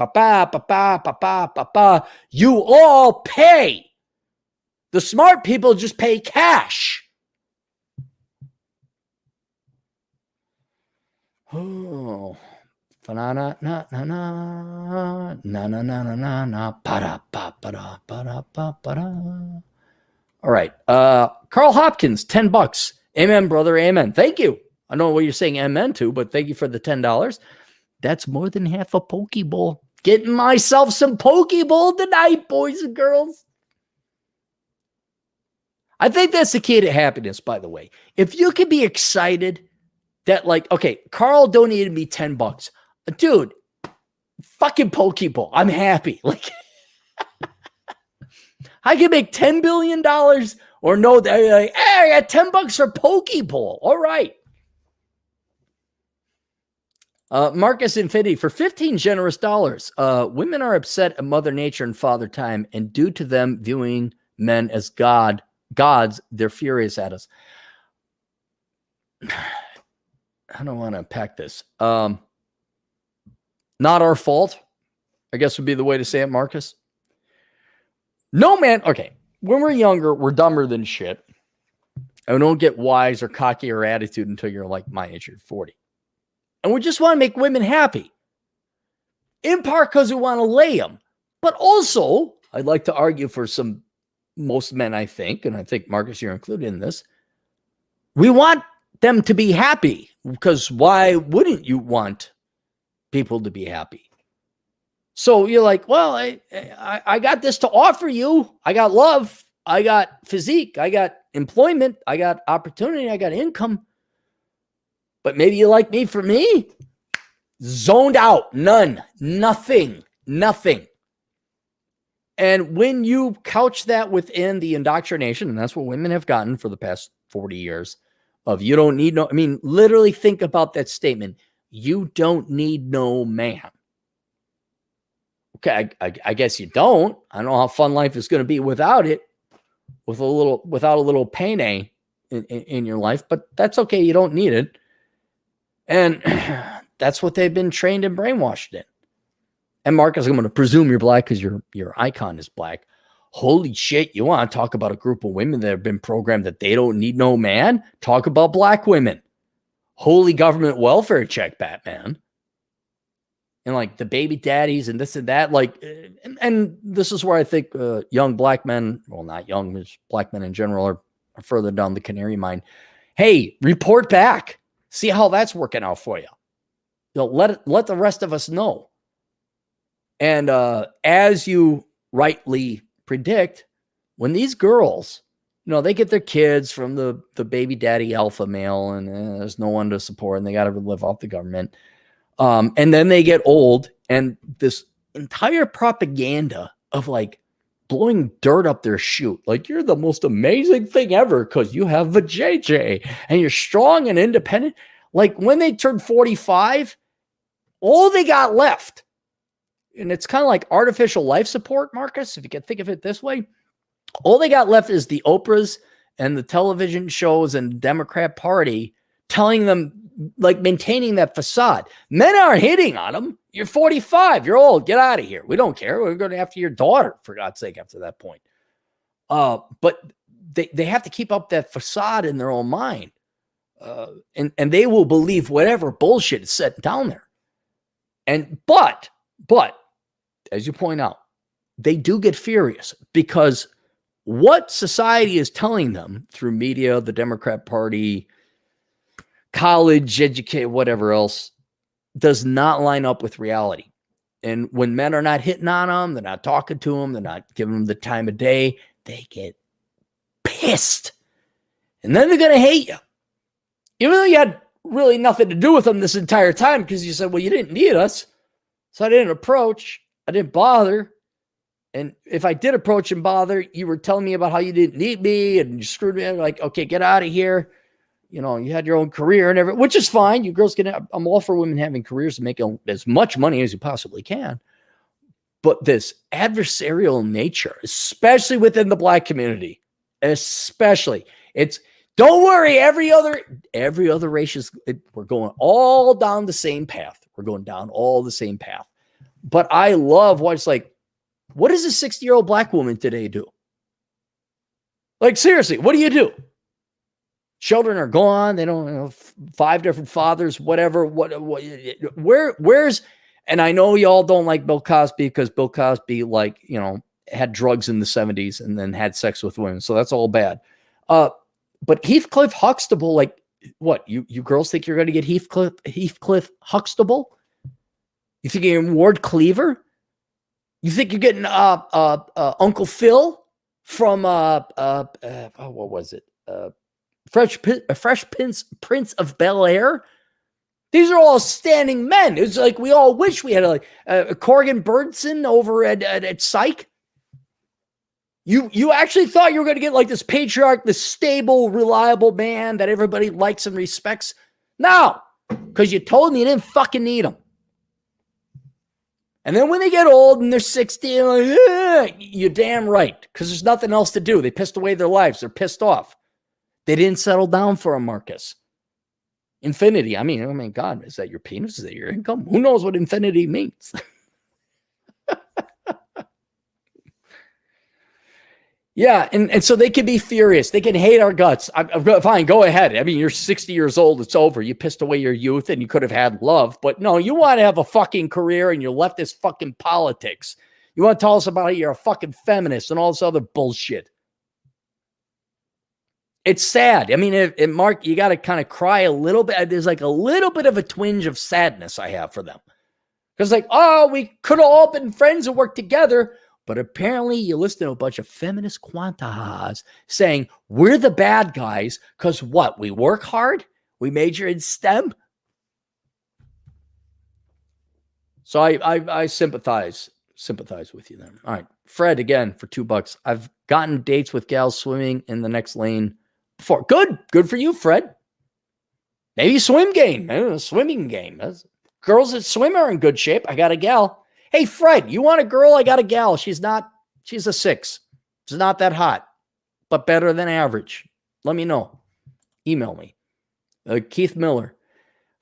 you all pay. The smart people just pay cash. Oh. All right. Carl Hopkins, $10. Amen, brother. Amen. Thank you. I don't know what you're saying amen to, but thank you for the $10. That's more than half a Pokeball. Getting myself some Pokeball tonight, boys and girls. I think that's the key to happiness, by the way. If you can be excited that, like, okay, Carl donated me $10. Dude, fucking Pokeball. I'm happy. Like, I can make $10 billion or no, like, hey, I got $10 for Pokeball. All right. Marcus Infinity, for 15 generous dollars. Women are upset at Mother Nature and Father Time, and due to them viewing men as gods, they're furious at us. I don't want to unpack this. Not our fault, I guess would be the way to say it, Marcus. No, man. Okay. When we're younger, we're dumber than shit. And we don't get wise or cocky or attitude until you're like my age, you're 40. And we just want to make women happy. In part because we want to lay them. But also, I'd like to argue for most men, I think, and I think, Marcus, you're included in this. We want them to be happy, because why wouldn't you want people to be happy? So you're like, well, I got this to offer you. I got love. I got physique. I got employment. I got opportunity. I got income. But maybe you like me for me? Zoned out. None. Nothing. And when you couch that within the indoctrination, and that's what women have gotten for the past 40 years, of you don't need no, I mean, literally think about that statement. You don't need no man. Okay, I guess you don't. I don't know how fun life is going to be without it, without a little pain in your life, but that's okay. You don't need it. And that's what they've been trained and brainwashed in. And Marcus, I'm going to presume you're black because your icon is black. Holy shit, you want to talk about a group of women that have been programmed that they don't need no man? Talk about black women. Holy government welfare check, Batman. And like the baby daddies and this and that. Like, and this is where I think young black men, well, not young, just black men in general are further down the canary mine. Hey, report back. See how that's working out for you. Let the rest of us know. And as you rightly predict, when these girls, they get their kids from the baby daddy alpha male, and there's no one to support, and they got to live off the government. And then they get old, and this entire propaganda of like blowing dirt up their chute, like you're the most amazing thing ever because you have a JJ and you're strong and independent. Like when they turn 45, all they got left, and it's kind of like artificial life support, Marcus, if you can think of it this way, all they got left is the Oprahs and the television shows and the Democrat Party telling them, like, maintaining that facade. Men aren't hitting on them. You're 45. You're old. Get out of here. We don't care. We're going after your daughter, for God's sake, after that point. But they have to keep up that facade in their own mind. And they will believe whatever bullshit is set down there. But, as you point out, they do get furious because what society is telling them through media, the Democrat Party, college, educate, whatever else, does not line up with reality. And when men are not hitting on them, they're not talking to them, they're not giving them the time of day, they get pissed. And then they're going to hate you. Even though you had really nothing to do with them this entire time because you said, well, you didn't need us. So I didn't approach. I didn't bother. And if I did approach and bother, you were telling me about how you didn't need me and you screwed me. Like, okay, get out of here. You know, you had your own career and everything, which is fine. You girls can, I'm all for women having careers and making as much money as you possibly can. But this adversarial nature, especially within the Black community, especially, it's, don't worry, every other race is, we're going all down the same path. We're going down all the same path. But I love what it's like, what does a 60-year-old Black woman today do? Like, seriously, what do you do? Children are gone. They don't have 5 different fathers, whatever. Where's, and I know y'all don't like Bill Cosby because Bill Cosby, like, you know, had drugs in the 70s and then had sex with women. So that's all bad. But Heathcliff Huxtable, like, what? You girls think you're going to get Heathcliff Huxtable? You think you're getting Ward Cleaver? You think you're getting Uncle Phil from what was it? Fresh Prince of Bel-Air. These are all standing men. It's like we all wish we had a Corrigan Burnson over at Psych. You actually thought you were going to get like this patriarch, this stable, reliable man that everybody likes and respects. No, because you told me you didn't fucking need him. And then when they get old and they're 60, like, you're damn right, because there's nothing else to do. They pissed away their lives. They're pissed off. They didn't settle down for a Marcus. Infinity. I mean, God, is that your penis? Is that your income? Who knows what infinity means? Yeah, and so they can be furious. They can hate our guts. Fine, go ahead. I mean, you're 60 years old. It's over. You pissed away your youth and you could have had love. But no, you want to have a fucking career and you left this fucking politics. You want to tell us about how you're a fucking feminist and all this other bullshit. It's sad. I mean, Mark, you got to kind of cry a little bit. There's like a little bit of a twinge of sadness I have for them. Because like, oh, we could have all been friends and worked together. But apparently you listen to a bunch of feminist quantas saying we're the bad guys because what? We work hard? We major in STEM? So I sympathize with you then. All right. Fred, again, for $2. I've gotten dates with gals swimming in the next lane before. Good for you, Fred. Maybe swim game. Maybe a swimming game. Girls that swim are in good shape. I got a gal. Hey, Fred, you want a girl? I got a gal. She's a 6. She's not that hot, but better than average. Let me know. Email me. Keith Miller,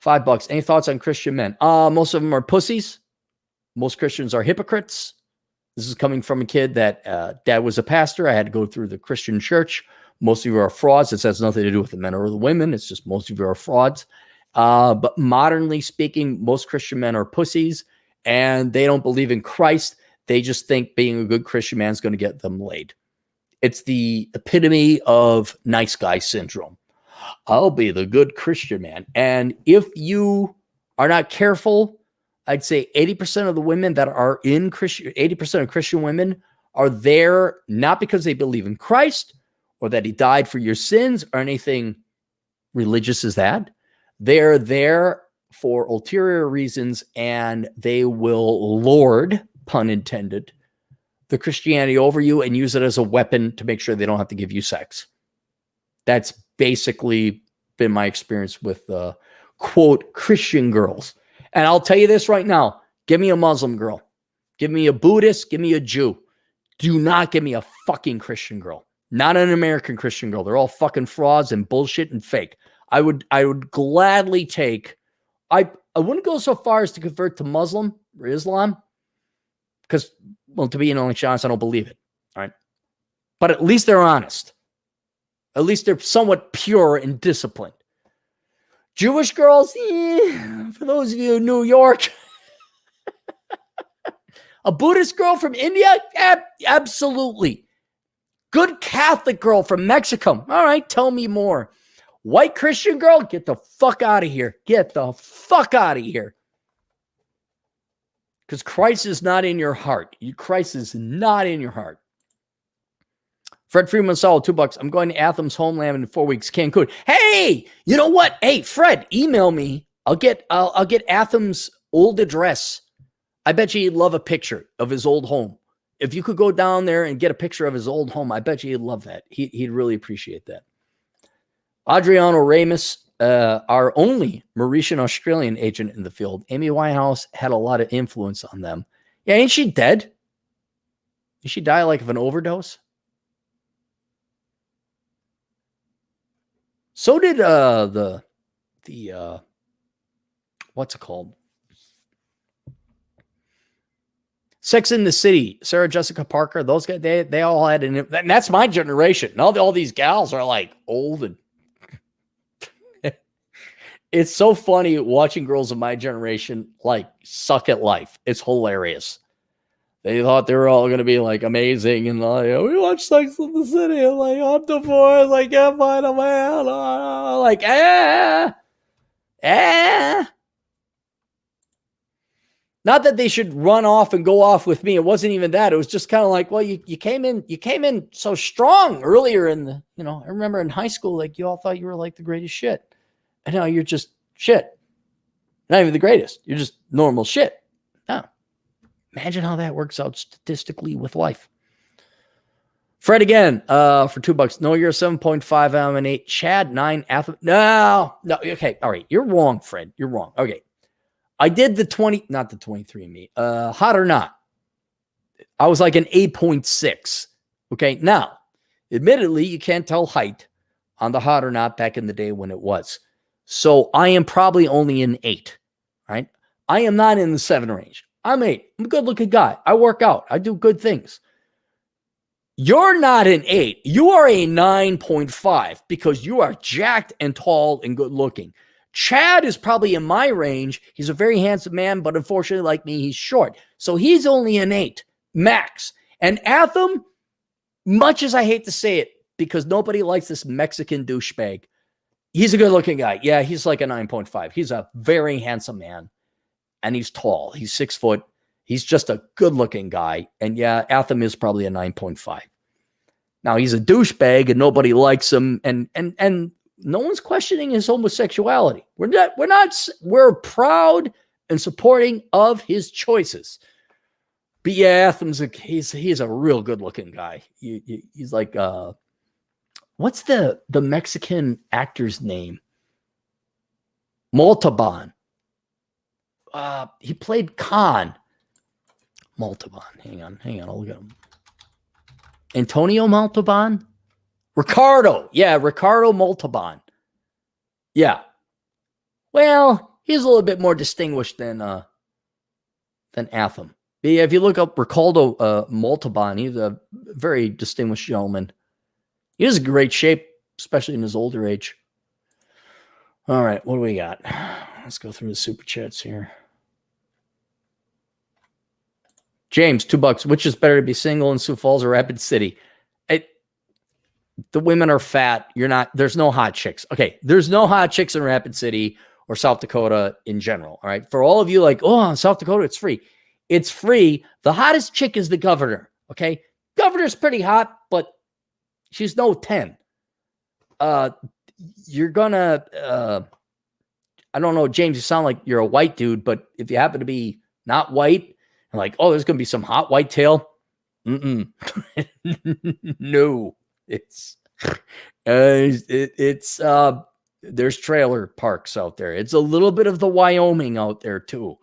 $5. Any thoughts on Christian men? Most of them are pussies. Most Christians are hypocrites. This is coming from a kid that dad was a pastor. I had to go through the Christian church. Most of you are frauds. This has nothing to do with the men or the women. It's just most of you are frauds. But modernly speaking, most Christian men are pussies. And they don't believe in Christ. They just think being a good Christian man is going to get them laid. It's the epitome of nice guy syndrome. I'll be the good Christian man. And if you are not careful, I'd say 80% of the women that are in Christian, 80% of Christian women are there not because they believe in Christ or that he died for your sins or anything religious as that. They're there for ulterior reasons, and they will lord, pun intended, the Christianity over you and use it as a weapon to make sure they don't have to give you sex. That's basically been my experience with quote Christian girls. And I'll tell you this right now, give me a Muslim girl, give me a Buddhist, give me a Jew. Do not give me a fucking Christian girl. Not an American Christian girl. They're all fucking frauds and bullshit and fake. I would gladly take, I wouldn't go so far as to convert to Muslim or Islam because, well, to be honest, I don't believe it. All right. But at least they're honest. At least they're somewhat pure and disciplined. Jewish girls, for those of you in New York, a Buddhist girl from India, absolutely. Good Catholic girl from Mexico. All right, tell me more. White Christian girl, get the fuck out of here. Get the fuck out of here. Because Christ is not in your heart. Christ is not in your heart. Fred Freeman Solo, $2. I'm going to Athens homeland in 4 weeks. Cancun. Hey, you know what? Hey, Fred, email me. I'll get Athens' old address. I bet you he'd love a picture of his old home. If you could go down there and get a picture of his old home, I bet you he'd love that. He'd really appreciate that. Adriano Ramos, our only Mauritian Australian agent in the field. Amy Winehouse had a lot of influence on them. Yeah, ain't she dead? Did she die like of an overdose? So did the what's it called? Sex in the City, Sarah Jessica Parker, those guys, they all had and that's my generation. Now all these gals are like old and it's so funny watching girls of my generation like suck at life. It's hilarious. They thought they were all going to be like amazing and like, we watch Sex in the City. I'm like, I'm divorced. Like, I'm fine, I'm like, Not that they should run off and go off with me. It wasn't even that. It was just kind of like, well, you came in so strong earlier in the, I remember in high school, like you all thought you were like the greatest shit. And now you're just shit. Not even the greatest. You're just normal shit. Now, imagine how that works out statistically with life. Fred again, for $2. No, you're 7.5. I'm an 8. Chad 9. No. Okay. All right. You're wrong, Fred. You're wrong. Okay. I did the 20, not the 23andMe. Hot or not. I was like an 8.6. Okay. Now, admittedly, you can't tell height on the hot or not back in the day when it was. So I am probably only an 8. Right. I am not in the 7 range. I'm 8. I'm a good looking guy. I work out. I do good things. You're not an 8. You are a 9.5 because you are jacked and tall and good looking. Chad is probably in my range. He's a very handsome man, but unfortunately, like me, he's short. So he's only an 8 max. And Atham, much as I hate to say it, because nobody likes this Mexican douchebag, he's a good looking guy. Yeah, he's like a 9.5. He's a very handsome man. And he's tall. He's 6 foot. He's just a good looking guy. And yeah, Atham is probably a 9.5. Now he's a douchebag and nobody likes him. And no one's questioning his homosexuality. We're proud and supporting of his choices. But yeah, Atham's he's a real good looking guy. He's like, what's the Mexican actor's name? Montalban. He played Khan. Montalban. Hang on. I'll look at him. Antonio Montalban? Ricardo. Yeah, Ricardo Montalban. Yeah. Well, he's a little bit more distinguished than Atham. But yeah, if you look up Ricardo Montalban, he's a very distinguished gentleman. He is in great shape, especially in his older age. All right, what do we got? Let's go through the super chats here. James, $2. Which is better to be single in Sioux Falls or Rapid City? The women are fat. There's no hot chicks. Okay. There's no hot chicks in Rapid City or South Dakota in general. All right. For all of you like, oh, South Dakota, it's free. It's free. The hottest chick is the governor. Okay. Governor's pretty hot, but she's no 10. You're gonna, I don't know, James, you sound like you're a white dude, but if you happen to be not white, and like, oh, there's going to be some hot white tail. No, it's there's trailer parks out there. It's a little bit of the Wyoming out there too.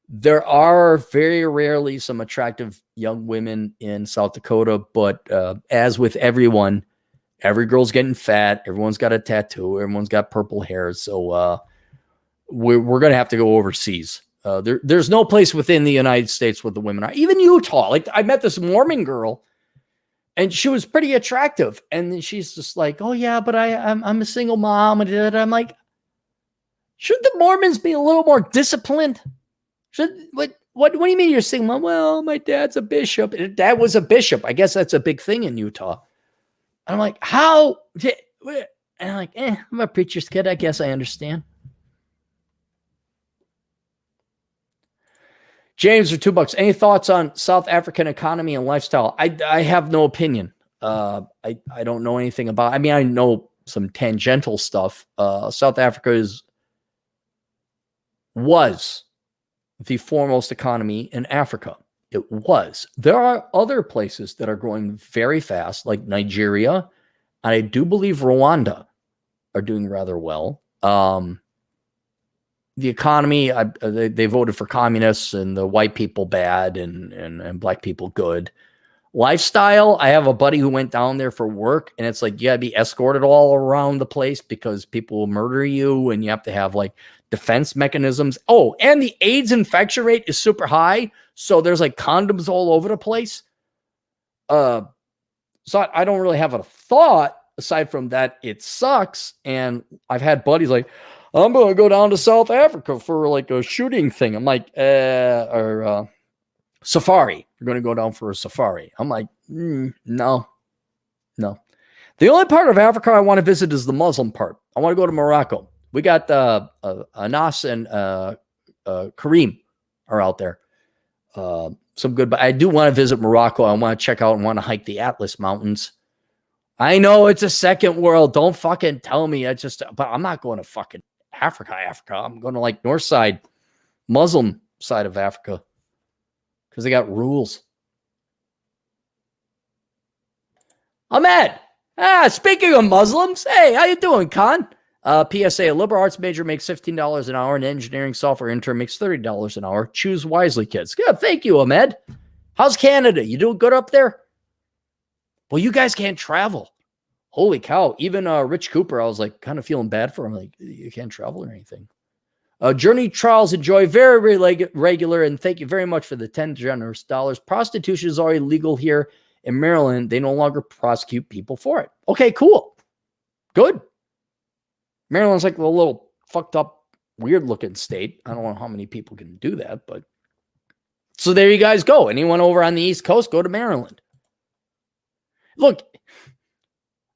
There are very rarely some attractive young women in South Dakota, but as with everyone, every girl's getting fat. Everyone's got a tattoo. Everyone's got purple hair. So we're going to have to go overseas. There's no place within the United States where the women are. Even Utah. Like I met this Mormon girl, and she was pretty attractive. And then she's just like, "Oh yeah, but I'm a single mom." And I'm like, should the Mormons be a little more disciplined? What do you mean you're single mom? Well, my dad's a bishop. Dad was a bishop. I guess that's a big thing in Utah. And I'm like, how? And I'm like, I'm a preacher's kid. I guess I understand. James, for $2. Any thoughts on South African economy and lifestyle? I have no opinion. I don't know anything about. I mean, I know some tangential stuff. South Africa was the foremost economy in Africa. It was. There are other places that are growing very fast, like Nigeria. And I do believe Rwanda are doing rather well. The economy, they voted for communists and the white people bad and black people good. Lifestyle, I have a buddy who went down there for work, and it's like you gotta be escorted all around the place because people will murder you, and you have to have like defense mechanisms. Oh, and the AIDS infection rate is super high, so there's like condoms all over the place. So I don't really have a thought aside from that it sucks. And I've had buddies like, I'm going to go down to South Africa for like a shooting thing. I'm like, safari. You're going to go down for a safari. I'm like, no. The only part of Africa I want to visit is the Muslim part. I want to go to Morocco. We got Anas and Kareem are out there. Some good, but I do want to visit Morocco. I want to check out and want to hike the Atlas Mountains. I know it's a second world. Don't fucking tell me. But I'm not going to fucking Africa. I'm going to like north side, Muslim side of Africa. Because they got rules. Ahmed. Speaking of Muslims, hey, how you doing, Khan? PSA, a liberal arts major makes $15 an hour. An engineering software intern makes $30 an hour. Choose wisely, kids. Good. Thank you, Ahmed. How's Canada? You doing good up there? Well, you guys can't travel. Holy cow. Even Rich Cooper, I was like kind of feeling bad for him. Like, you can't travel or anything. Journey trials enjoy very regular, and thank you very much for the 10 generous dollars. Prostitution is already legal here in Maryland. They no longer prosecute people for it. Okay, cool. Good. Maryland's like a little fucked up, weird looking state. I don't know how many people can do that, but so there you guys go. Anyone over on the East Coast, go to Maryland. Look,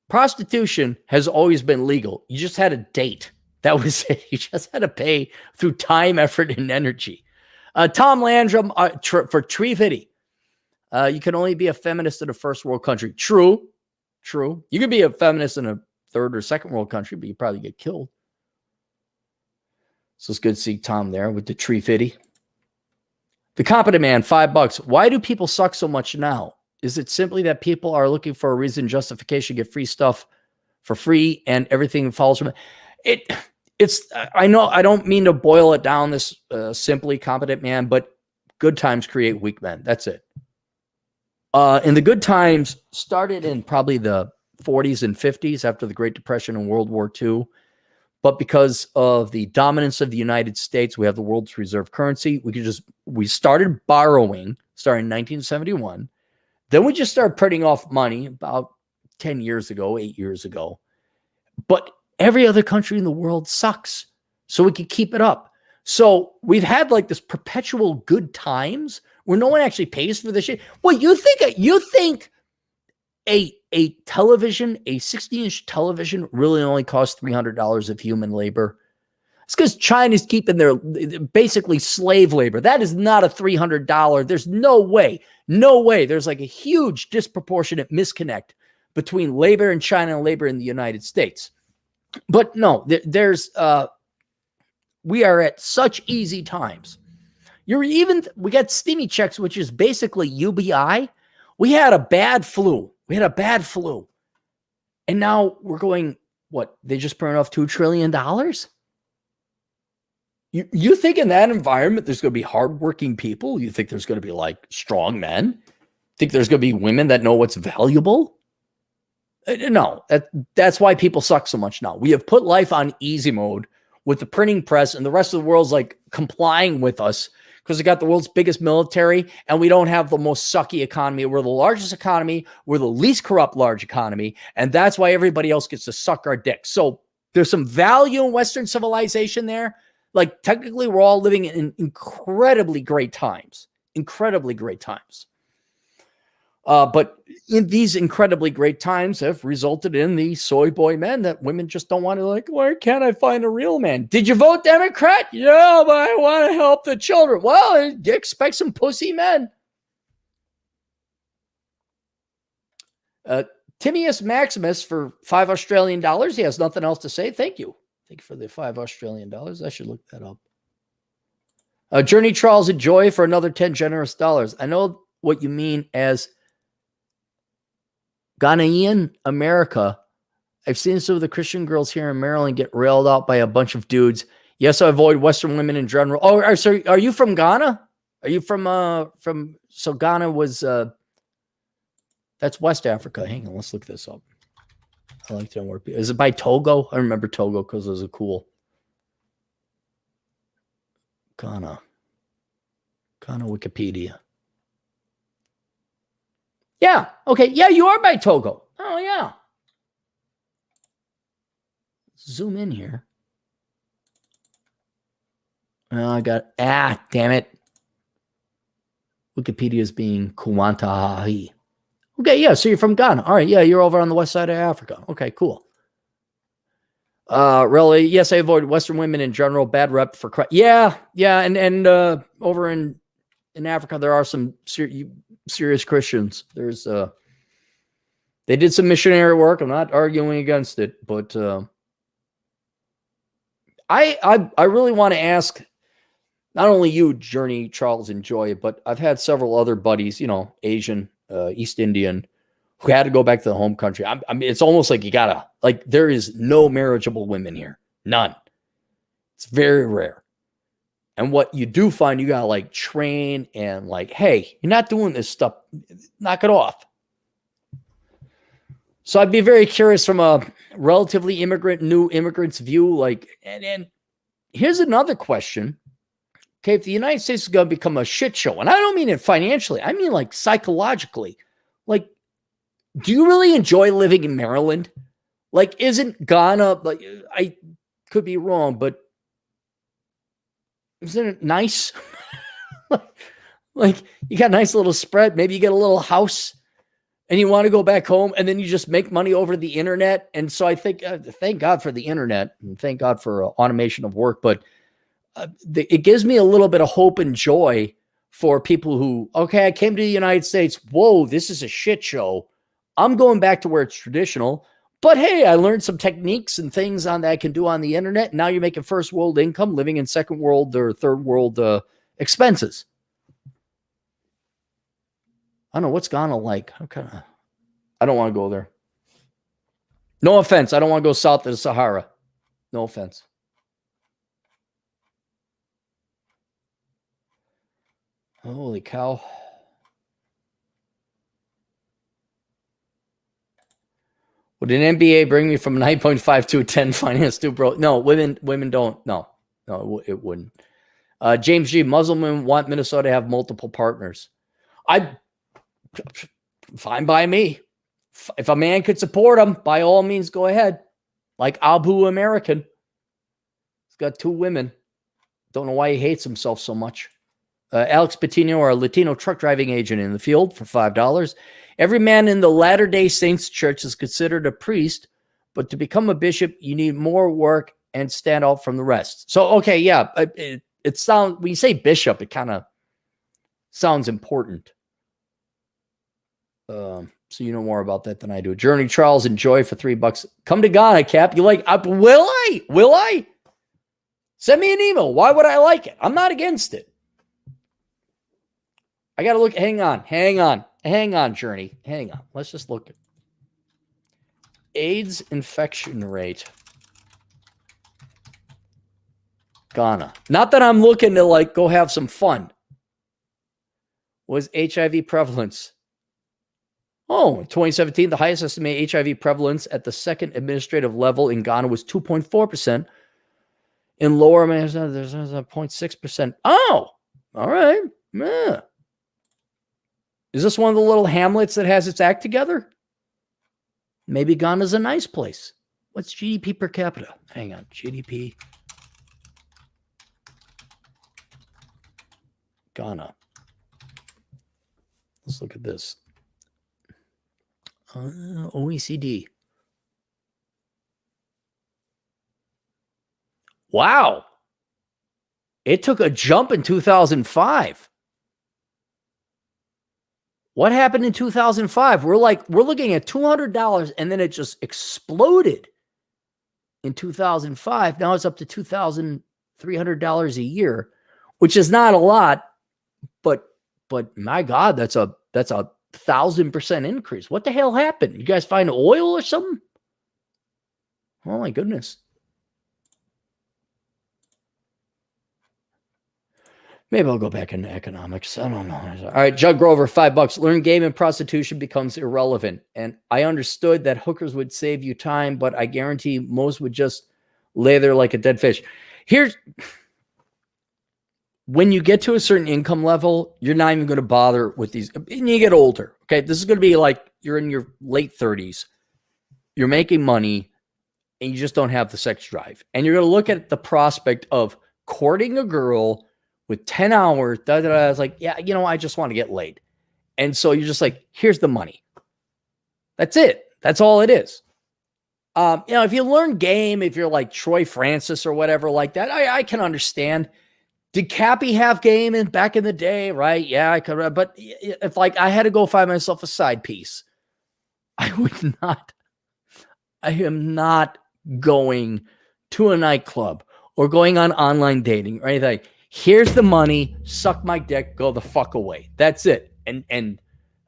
prostitution has always been legal. You just had a date. That was it. You just had to pay through time, effort, and energy. Tom Landrum for Tree Fitty. You can only be a feminist in a first world country. True. You can be a feminist in a third or second world country, but you probably get killed. So it's good to see Tom there with the Tree Fitty. The Competent Man, $5. Why do people suck so much now? Is it simply that people are looking for a reason, justification, get free stuff for free, and everything falls from it? I know I don't mean to boil it down this simply, Competent Man, but good times create weak men. That's it. And the good times started in probably the 40s and 50s after the Great Depression and World War II. But because of the dominance of the United States, we have the world's reserve currency. We started borrowing starting in 1971. Then we just started printing off money about 8 years ago. But every other country in the world sucks. So we can keep it up. So we've had like this perpetual good times where no one actually pays for this shit. Well, you think a television, a 60-inch television really only costs $300 of human labor? It's because China's keeping their basically slave labor. That is not a $300. There's no way. There's like a huge disproportionate disconnect between labor in China and labor in the United States. But no, we are at such easy times. We got stimmy checks, which is basically UBI. We had a bad flu. And now we're going, what? They just burned off $2 trillion? You think in that environment there's going to be hardworking people? You think there's going to be like strong men? Think there's going to be women that know what's valuable? No, that's why people suck so much now. We have put life on easy mode with the printing press, and the rest of the world's like complying with us because we got the world's biggest military, and we don't have the most sucky economy. We're the largest economy. We're the least corrupt large economy, and that's why everybody else gets to suck our dick. So there's some value in Western civilization there. Like technically, we're all living in incredibly great times. But in these incredibly great times have resulted in the soy boy men that women just don't want to like, where can't I find a real man? Did you vote Democrat? Yeah, but I want to help the children. Well, expect some pussy men. Timius Maximus for $5 Australian. He has nothing else to say. Thank you. Thank you for the $5 Australian. I should look that up. Journey Charles and Joy for another 10 generous dollars. I know what you mean as Ghanaian America. I've seen some of the Christian girls here in Maryland get railed out by a bunch of dudes. Yes, I avoid Western women in general. Oh, sorry, are you from Ghana? Are you from so Ghana was that's West Africa. Hang on, let's look this up. I like to know where is it by Togo? I remember Togo because it was a cool Ghana Wikipedia. Yeah, okay. Yeah, you are by Togo. Oh yeah. Zoom in here. Oh, I got damn it. Wikipedia is being Kuwantahahi. Okay, yeah, so you're from Ghana. All right, yeah, you're over on the west side of Africa. Okay, cool. Really, yes, I avoid Western women in general. Bad rep for yeah, and over in Africa there are some serious Christians. There's they did some missionary work. I'm not arguing against it, but I really want to ask not only you, Journey Charles and Joy, but I've had several other buddies, Asian, East Indian, who had to go back to the home country. I mean, it's almost like you gotta, like, there is no marriageable women here. None. It's very rare. And what you do find, you gotta like train and like, hey, you're not doing this stuff. Knock it off. So I'd be very curious from a relatively new immigrant's view. Like, and here's another question. Okay, if the United States is going to become a shit show, and I don't mean it financially, I mean like psychologically, like, do you really enjoy living in Maryland? Like, isn't Ghana, like, I could be wrong, but isn't it nice? Like, you got a nice little spread. Maybe you get a little house and you want to go back home and then you just make money over the internet. And so I think, thank God for the internet and thank God for automation of work, but it gives me a little bit of hope and joy for people who, okay, I came to the United States. Whoa, this is a shit show. I'm going back to where it's traditional. But hey, I learned some techniques and things on that I can do on the internet. Now you're making first world income, living in second world or third world expenses. I don't know what's Ghana like. I don't want to go there. No offense. I don't want to go south of the Sahara. No offense. Holy cow. Would an MBA bring me from 9.5 to a 10 finance to bro? No, women don't. No, it wouldn't. James G. Muslim women want Minnesota to have multiple partners. Fine by me. If a man could support him, by all means, go ahead. Like Abu American. He's got 2 women. Don't know why he hates himself so much. Alex Patino, our Latino truck driving agent in the field for $5. Every man in the Latter-day Saints church is considered a priest, but to become a bishop, you need more work and stand out from the rest. So, okay, yeah, it sounds, when you say bishop, it kind of sounds important. So you know more about that than I do. Journey Charles and Joy for $3. Come to Ghana, Cap. You like, will I? Send me an email. Why would I like it? I'm not against it. I got to look. Hang on, Journey. Hang on. Let's just look at AIDS infection rate. Ghana. Not that I'm looking to like go have some fun. Was HIV prevalence? Oh, in 2017, the highest estimated HIV prevalence at the second administrative level in Ghana was 2.4%. In lower, there's 0.6%. Oh, all right. Yeah. Is this one of the little hamlets that has its act together? Maybe Ghana's a nice place. What's GDP per capita? Hang on. GDP. Ghana. Let's look at this. OECD. Wow. It took a jump in 2005. What happened in 2005? We're looking at $200 and then it just exploded in 2005. Now it's up to $2,300 a year, which is not a lot, but my God, that's a 1,000% increase. What the hell happened? You guys find oil or something? Oh my goodness. Maybe I'll go back into economics. I don't know. All right, Jug Grover, $5. Learn game and prostitution becomes irrelevant. And I understood that hookers would save you time, but I guarantee most would just lay there like a dead fish. Here's when you get to a certain income level, you're not even going to bother with these. And you get older. Okay, this is going to be like you're in your late 30s. You're making money, and you just don't have the sex drive. And you're going to look at the prospect of courting a girl with 10 hours, It's like, yeah, I just want to get laid. And so you're just like, here's the money. That's it. That's all it is. If you learn game, if you're like Troy Francis or whatever like that, I can understand. Did Cappy have game back in the day? Right. Yeah, I could. But if like I had to go find myself a side piece, I would not. I am not going to a nightclub or going on online dating or anything. Here's the money, suck my dick, go the fuck away. That's it. And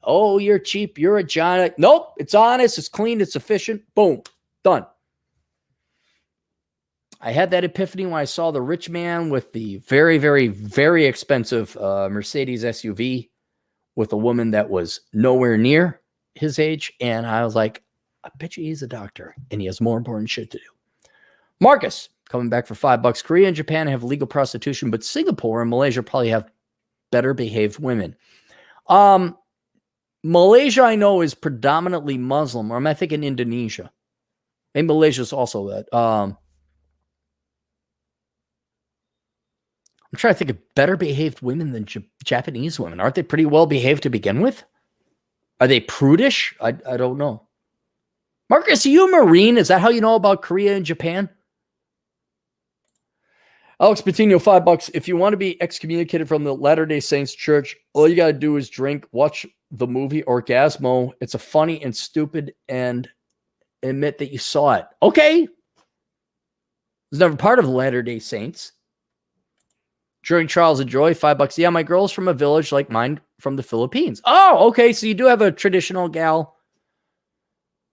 oh, you're cheap, you're a giant. Nope, it's honest, it's clean, it's efficient. Boom, done. I had that epiphany when I saw the rich man with the very, very, very expensive Mercedes SUV with a woman that was nowhere near his age. And I was like, I bet you he's a doctor and he has more important shit to do. Marcus, coming back for $5. Korea and Japan have legal prostitution, but Singapore and Malaysia probably have better behaved women. Malaysia, I know, is predominantly Muslim, or am I thinking Indonesia? Maybe Malaysia is also that. I'm trying to think of better behaved women than Japanese women. Aren't they pretty well behaved to begin with? Are they prudish? I don't know. Marcus, are you a Marine? Is that how you know about Korea and Japan? Alex Patino, $5. If you want to be excommunicated from the Latter-day Saints Church, all you got to do is drink, watch the movie Orgasmo. It's a funny and stupid, and admit that you saw it. Okay. I was never part of the Latter-day Saints. During Trials of Joy, $5. Yeah, my girl's from a village like mine from the Philippines. Oh, okay. So you do have a traditional gal.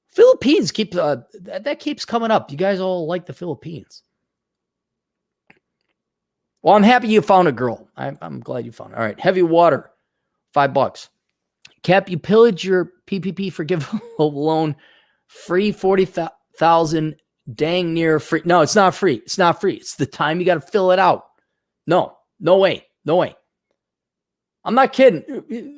Philippines keeps that keeps coming up. You guys all like the Philippines. Well, I'm happy you found a girl. I'm glad you found her. All right. Heavy Water, $5. Cap, you pillage your PPP forgivable loan. Free 40,000. Dang near free. No, it's not free. It's not free. It's the time you got to fill it out. No way. No way. I'm not kidding.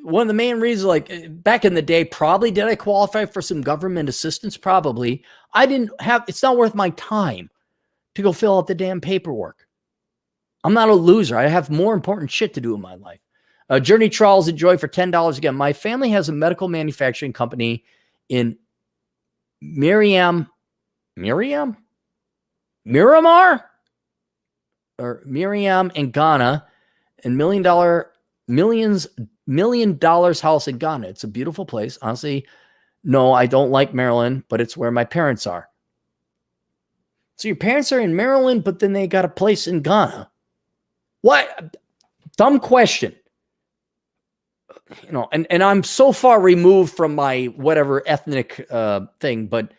One of the main reasons, like back in the day, probably did I qualify for some government assistance? Probably. It's not worth my time to go fill out the damn paperwork. I'm not a loser. I have more important shit to do in my life. Journey Trials of Joy for $10 again. My family has a medical manufacturing company in Miramar? Or Miriam in Ghana, and $1 million house in Ghana. It's a beautiful place. Honestly, no, I don't like Maryland, but it's where my parents are. So your parents are in Maryland, but then they got a place in Ghana. What? Dumb question. And I'm so far removed from my whatever ethnic thing, but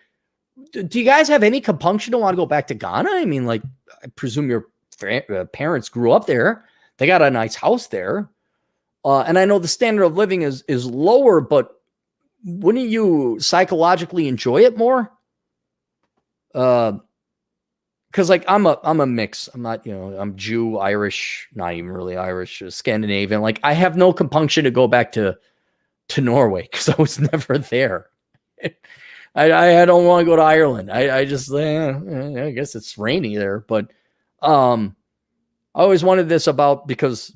do you guys have any compunction to want to go back to Ghana? I mean, like, I presume your parents grew up there. They got a nice house there. And I know the standard of living is lower, but wouldn't you psychologically enjoy it more? Because like I'm a mix. I'm not, I'm Jew, Irish, not even really Irish, Scandinavian. Like I have no compunction to go back to Norway because I was never there. I don't want to go to Ireland. I just I guess it's rainy there, but I always wanted this because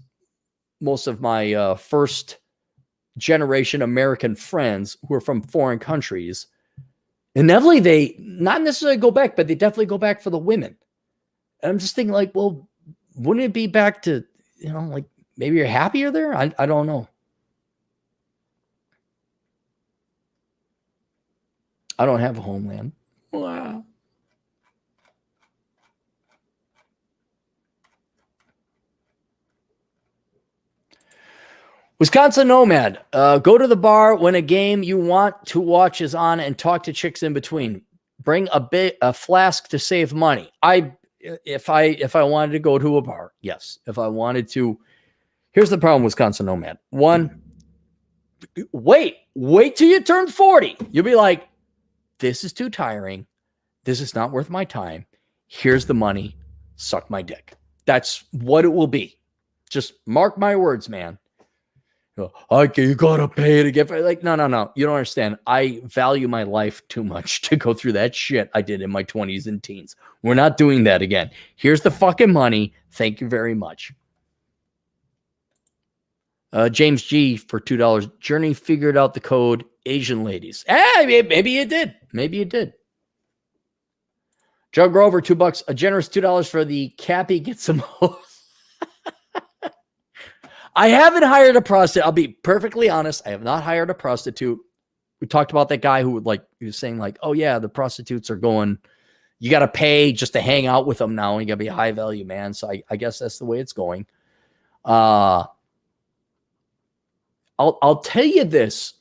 most of my first generation American friends who are from foreign countries, inevitably they not necessarily go back, but they definitely go back for the women. And I'm just thinking like, well, wouldn't it be back to, like maybe you're happier there? I don't know. I don't have a homeland. Wow. Wisconsin Nomad. Go to the bar when a game you want to watch is on and talk to chicks in between. Bring a flask to save money. If I wanted to go to a bar, yes. If I wanted to, here's the problem, Wisconsin Nomad. One, wait till you turn 40. You'll be like, this is too tiring. This is not worth my time. Here's the money. Suck my dick. That's what it will be. Just mark my words, man. Okay, you gotta pay to get like, no. You don't understand. I value my life too much to go through that shit I did in my 20s and teens. We're not doing that again. Here's the fucking money. Thank you very much. James G for $2. Journey figured out the code. Asian ladies. Maybe it did. Maybe it did. Joe Grover, $2. A generous $2 for the Cappy gets some hoes. I haven't hired a prostitute. I'll be perfectly honest. I have not hired a prostitute. We talked about that guy who he was saying like, oh yeah, the prostitutes are going, you got to pay just to hang out with them now. And you got to be a high value man. So I guess that's the way it's going. I'll tell you this,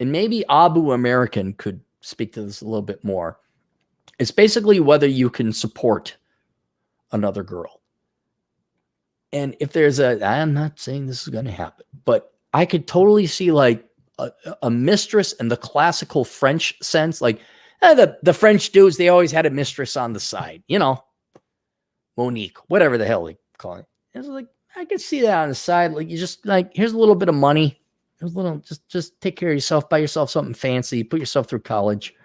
and maybe Abu American could speak to this a little bit more. It's basically whether you can support another girl. And if there's I'm not saying this is going to happen, but I could totally see like a mistress in the classical French sense. Like the French dudes, they always had a mistress on the side, Monique, whatever the hell they call it. It's like, I could see that on the side. Like, you just like, here's a little bit of money. Here's a little, just take care of yourself, buy yourself something fancy, put yourself through college.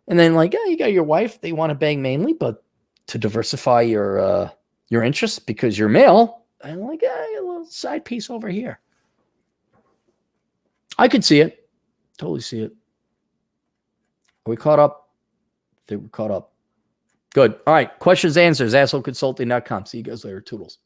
And then like, you got your wife, they want to bang mainly, but to diversify your interests because you're male, and like a little side piece over here. I could see it. Totally see it. Are we caught up? I think we're caught up. Good. All right. Questions, answers, assholeconsulting.com. See you guys later. Toodles.